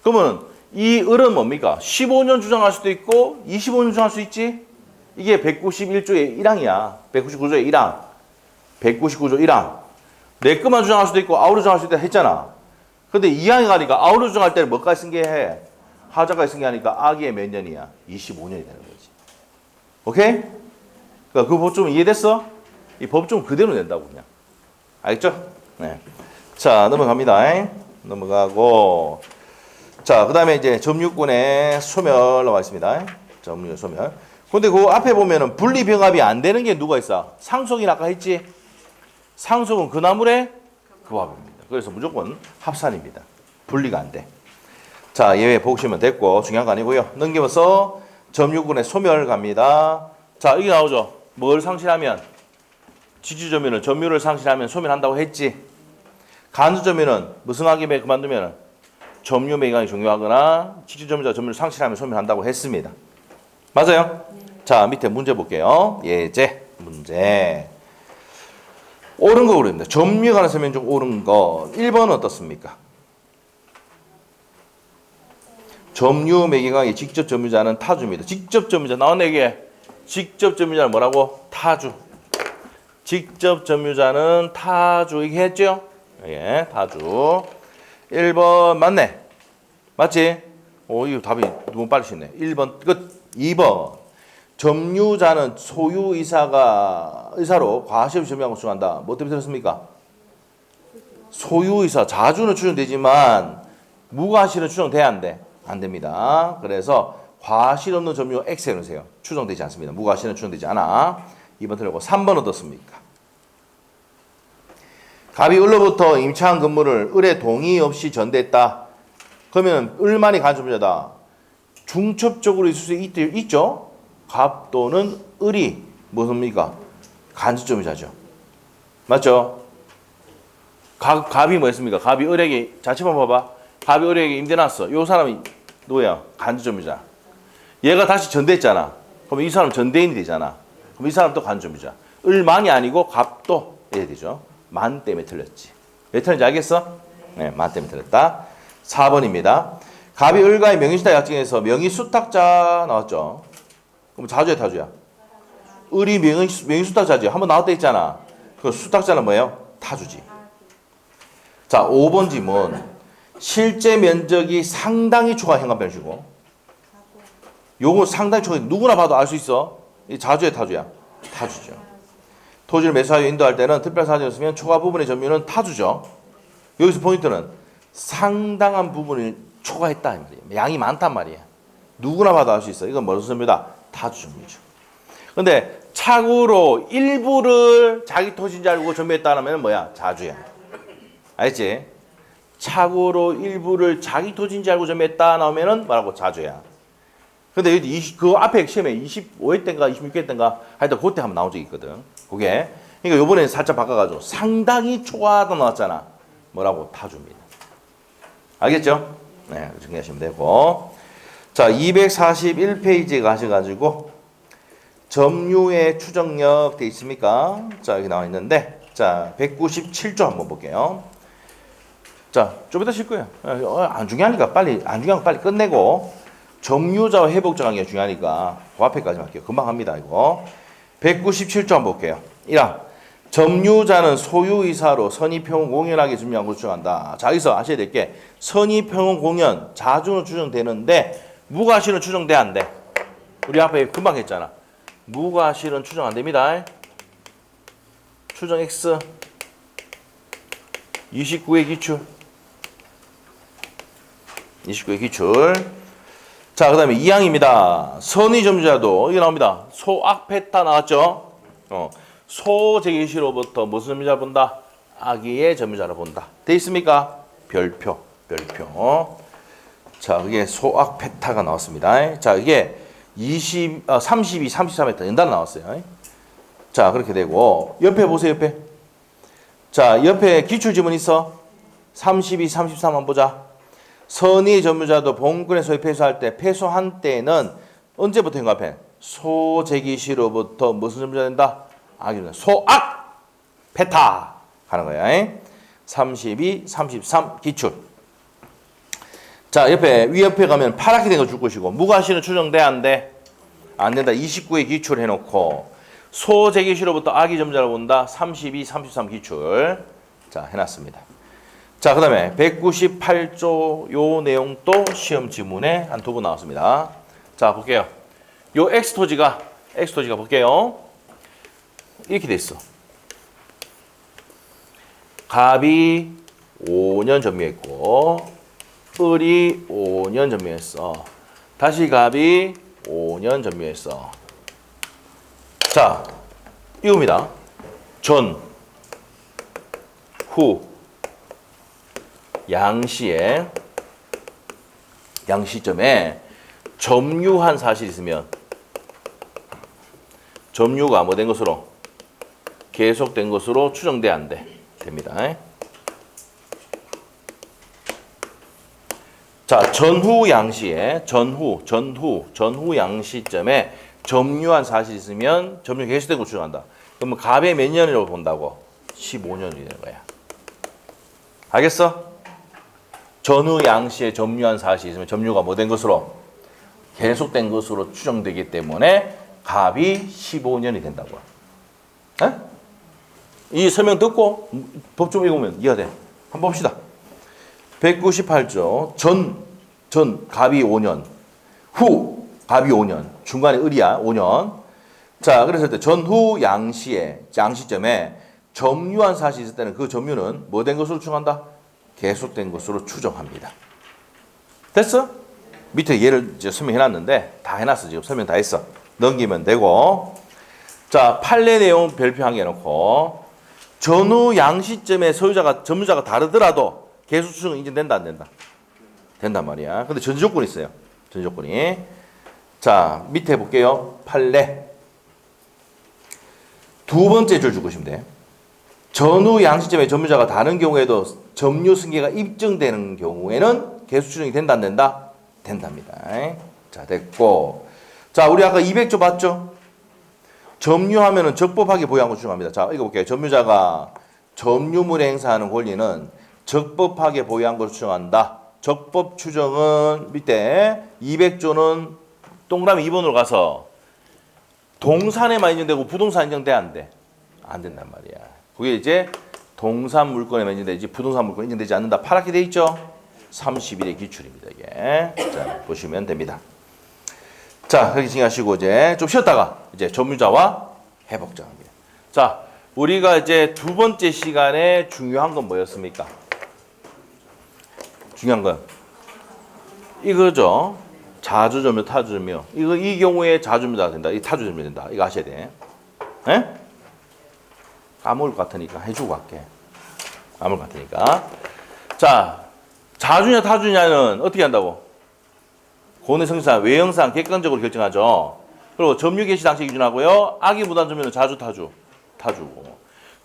그러면 이 을은 뭡니까? 15년 주장할 수도 있고 25년 주장할 수 있지? 이게 191조의 1항이야. 199조의 1항. 199조 1항. 내 것만 주장할 수도 있고 아울러 주장할 수도 있다 했잖아. 근데 2항에 가니까 아울러 주장할 때는 뭐까지 승계해? 하자까지 승계하니까 악의의 몇 년이야? 25년이 되는 거지. 오케이? 그러니까 그 법조문 이해됐어? 이 법조문 그대로 낸다고 그냥. 알겠죠? 네. 자, 넘어갑니다. 넘어가고. 자, 그 다음에 이제 점유권의 소멸 나와 있습니다. 점유 소멸. 근데 그 앞에 보면은 분리병합이 안 되는 게 누가 있어? 상속인 아까 했지? 상속은 그 나물의 그 합입니다. 그래서 무조건 합산입니다. 분리가 안 돼. 자, 예외 보시면 됐고 중요한 거 아니고요. 넘기면서 점유군의 소멸 갑니다. 자, 이게 나오죠. 뭘 상실하면? 지주점유는 점유를 상실하면 소멸한다고 했지. 간주점유는 무슨 학임에 그만두면 점유 매각이 종료하거나 지주점유자 점유를 상실하면 소멸한다고 했습니다. 맞아요? 자, 밑에 문제 볼게요. 예제 문제. 옳은 거 그립니다. 점유에 관한 설명 중 옳은 거. 1번은 어떻습니까? 점유 매각의 직접 점유자는 타주입니다. 직접 점유자 나왔네 이게. 직접 점유자는 뭐라고? 타주. 직접 점유자는 타주. 이게 했죠? 예, 타주. 1번 맞네. 맞지? 오, 이거 답이 너무 빨리 쉽네. 1번 끝. 2번. 점유자는 의사로 과실을 점유하고 추정한다. 뭐 때문에 들었습니까? 소유의사. 자주는 추정되지만 무과실은 추정돼야 안 돼. 안 됩니다. 그래서 과실 없는 점유 X에 넣으세요. 추정되지 않습니다. 무과실은 추정되지 않아. 2번 틀렸고 3번 어떻습니까? 갑이 을로부터 임차한 건물을 을의 동의 없이 전대했다. 그러면 을만이 간접점유자다. 중첩적으로 있을 수 있죠. 갑 또는 을이 무엇입니까? 간접점유자죠. 맞죠? 갑이 뭐였습니까? 갑이 을에게 자취만 봐봐. 갑이 을에게 임대놨어. 요 사람이 누구야? 간접점유자. 얘가 다시 전대했잖아. 그럼 이 사람 전대인이 되잖아. 그럼 이 사람도 간접점유자. 을만이 아니고 갑도 해야 되죠. 만 때문에 틀렸지. 왜 틀렸는지 알겠어? 네, 만 때문에 틀렸다. 4번입니다. 갑이 을과의 명의수탁 약정에서 명의수탁자 나왔죠. 그럼 자주야 타주야? 을이 명의수탁자지. 한번 나왔다 했잖아. 그 수탁자는 뭐예요? 타주지. 자, 5번 지문. 실제 면적이 상당히 초과 행한 변시고. 요거 상당히 초과. 누구나 봐도 알 수 있어. 이 자주야 타주야? 타주죠. 토지를 매수하여 인도할 때는 특별사정을 쓰면 초과 부분의 점유는 타주죠. 여기서 포인트는 상당한 부분을 초과했다 이 말이에요. 양이 많단 말이야. 누구나 봐도 알 수 있어. 이건 무슨 점유다? 타주 점유죠. 근데 착오로 일부를 자기 토지인 줄 알고 점유했다면 뭐야? 자주야. 알지? 착오로 일부를 자기 토지인 줄 알고 점유했다 나오면은 뭐라고? 자주야. 근데 여기 그 앞에 시험에 25회 때인가 26회 때인가 하여튼 그때 한번 나온 적이 있거든. 그게. 그러니까 요번에 살짝 바꿔가지고 상당히 초과하다 나왔잖아. 뭐라고? 타주입니다. 알겠죠? 네, 정리하시면 되고. 자, 241페이지에 가셔가지고 점유의 추정력 돼 있습니까? 자, 여기 나와 있는데, 자, 197조 한번 볼게요. 자, 좀 이따 쉴 거예요. 안 중요하니까 빨리, 안 중요한 거 빨리 끝내고, 점유자와 회복 정하기가 중요하니까, 그 앞에까지만 할게요. 금방 합니다, 이거. 197조 한번 볼게요. 1화. 점유자는 소유이사로 선의평은 공연하게 점유한 것을 추정한다. 자, 여기서 아셔야 될 게, 선의평은 공연, 자주는 추정되는데, 무과실은 추정돼, 안 돼? 우리 앞에 금방 했잖아. 무과실은 추정 안 됩니다. 추정 X. 29의 기출. 29의 기출. 자, 그 다음에 2항입니다. 선의 점유자도, 이게 나옵니다. 소악패타 나왔죠? 소제기시로부터 무슨 점유자 본다? 악의의 점유자를 본다. 돼 있습니까? 별표. 자, 그게 소악패타가 나왔습니다. 자, 이게 32, 33m 연달아 나왔어요. 자, 그렇게 되고 옆에 보세요. 옆에. 자, 옆에 기출지문 있어. 32, 33 한번 보자. 선의 점유자도 본권의 소유 패소할 때 패소한 때는 언제부터 연합해? 소제기시로부터 무슨 점유자 된다? 악이 소악 패타 가는 거야. 32, 33 기출. 자, 옆에 위 옆에 가면 파랗게 된 거 줄 것이고 무과실은 추정돼 안 돼? 안 된다. 29의 기출 해놓고 소제기시로부터 악의 점유자를 본다. 32, 33 기출. 자, 해놨습니다. 자, 그 다음에 198조 요 내용도 시험 지문에 한 두 번 나왔습니다. 자, 볼게요. 요 X토지가 볼게요. 이렇게 돼 있어. 갑이 5년 점유했고 을이 5년 점유했어. 다시 갑이 5년 점유했어. 자, 이겁니다. 전, 후. 양시에 양시점에 점유한 사실이 있으면 점유가 뭐 된 것으로 계속된 것으로 추정돼 안 돼? 됩니다. 자, 전후 양시에 전후 양시점에 점유한 사실이 있으면 점유 계속된 것으로 추정한다. 그러면 갑의 몇 년이라고 본다고? 15년이 되는 거야. 알겠어? 전후 양시에 점유한 사실이 있으면 점유가 뭐 된 것으로? 계속된 것으로 추정되기 때문에 갑이 15년이 된다고. 에? 이 설명 듣고 법 좀 읽으면 이해가 돼. 한번 봅시다. 198조 전 갑이 5년, 후 갑이 5년, 중간에 을이야 5년. 자, 그랬을 때 전후 양시점에 점유한 사실이 있을 때는 그 점유는 뭐 된 것으로 추정한다? 계속된 것으로 추정합니다. 됐어? 밑에 예를 이제 설명해놨는데 다 해놨어. 지금 설명 다 했어. 넘기면 되고. 자, 판례 내용 별표하게 해놓고 전후 양시점의 소유자가 점유자가 다르더라도 계속 추정은 인정된다 안 된다? 된단 말이야. 근데 전제 조건이 있어요. 전제 조건이. 자, 밑에 볼게요. 판례. 두 번째 줄 주시면 돼. 전후 양시점의 점유자가 다른 경우에도 점유 승계가 입증되는 경우에는 계속 추정이 된다 안 된다? 된답니다. 자, 됐고. 자, 우리 아까 200조 봤죠? 점유하면은 적법하게 보유한 거 추정합니다. 자, 이거 볼게요. 점유자가 점유물에 행사하는 권리는 적법하게 보유한 것을 추정한다. 적법 추정은 밑에 200조는 동그라미 2번으로 가서 동산에만 인정되고 부동산 인정돼 안 돼? 안 된단 말이야. 그게 이제 동산 물건에만 인정되지 부동산 물건 인정되지 않는다. 파랗게 돼 있죠? 31의 기출입니다. 이게. 자, 보시면 됩니다. 자, 그렇게 생각하시고 이제 좀 쉬었다가 이제 점유자와 회복자입니다. 자, 우리가 이제 두 번째 시간에 중요한 건 뭐였습니까? 중요한 건 이거죠. 자주점유, 타주점유. 이 경우에 자주점유가 된다. 이 타주점유 된다. 이거 아셔야 돼. 에? 까먹을 것 같으니까 해주고 갈게. 까먹을 것 같으니까. 자, 자주냐 타주냐는 어떻게 한다고? 고뇌성상, 외형상 객관적으로 결정하죠. 그리고 점유 개시 당시 기준하고요. 악의 무단 점유는 자주, 타주고.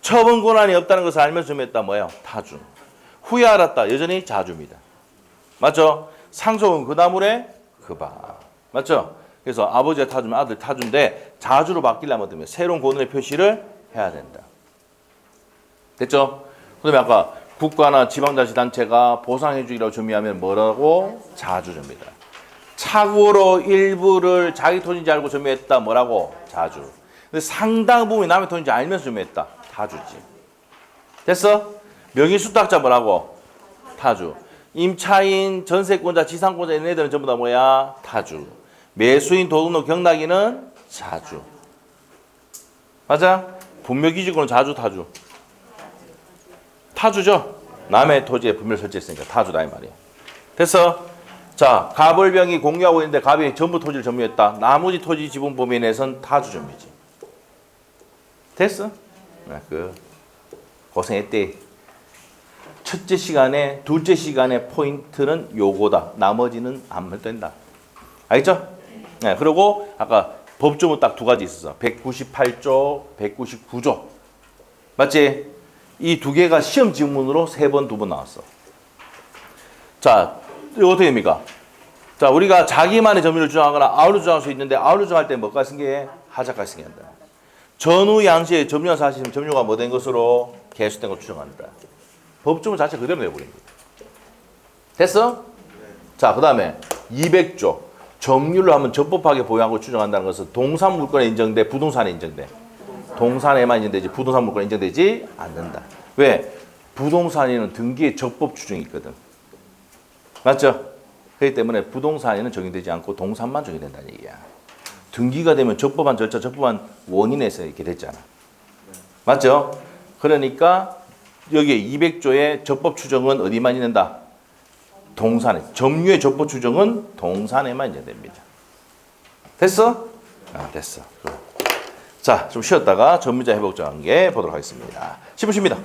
처분 권한이 없다는 것을 알면서 점유했다 뭐예요? 타주. 후에 알았다. 여전히 자주입니다. 맞죠? 상속은 그다물에 그바. 맞죠? 그래서 아버지가 타주면 아들 타주인데 자주로 바뀌려면 어떻게 새로운 권한의 표시를 해야 된다. 됐죠? 그다음에 아까 국가나 지방자치단체가 보상해주기라고 점유하면 뭐라고? 자주점유다. 착오로 일부를 자기 토지인지 알고 점유했다. 뭐라고? 자주. 근데 상당 부분이 남의 토지인지 알면서 점유했다. 타주지. 됐어? 명의수탁자 뭐라고? 타주. 임차인, 전세권자, 지상권자 얘네들은 전부 다 뭐야? 타주. 매수인, 도둑놈, 경락인은 자주. 맞아? 분묘기지권은 자주, 타주. 타주죠? 남의 토지에 분묘를 설치했으니까 타주다 이 말이야. 됐어? 자, 갑을병이 공유하고 있는데 갑이 전부 토지를 점유했다. 나머지 토지 지분 범위 내에선 타주 점유지. 됐어? 고생했대. 첫째 시간에, 둘째 시간에 포인트는 요거다. 나머지는 안 된다. 알겠죠? 네, 그리고 아까 법조문 딱 두 가지 있었어. 198조, 199조. 맞지? 이 두 개가 시험 지문으로 3번, 2번 나왔어. 자, 이거 어떻게 됩니까? 자, 우리가 자기만의 점유를 주장하거나 아울러 주장할 수 있는데 아울러 주장할 때 뭐까지 승계해? 하자까지 승계한다. 전후 양시에 점유한 사실은 점유가 뭐 된 것으로 계속된 걸 추정한다. 법조문 자체 그대로 내버립니다. 됐어? 자, 그 다음에 200조. 점유를 하면 적법하게 보유한 걸 추정한다는 것은 동산 물건에 인정돼, 부동산에 인정돼. 동산에만 인정되지 부동산 물건에 인정되지 않는다. 왜? 부동산에는 등기의 적법 추정이 있거든. 맞죠? 그렇기 때문에 부동산에는 적용되지 않고 동산만 적용된다는 얘기야. 등기가 되면 적법한 절차, 적법한 원인에서 이렇게 됐잖아. 맞죠? 그러니까 여기에 200조의 적법 추정은 어디만 있는다? 동산에. 점유의 적법 추정은 동산에만 인정됩니다. 됐어? 아, 됐어. 자, 좀 쉬었다가 점유자 회복자 관계 보도록 하겠습니다. 10분 쉽니다.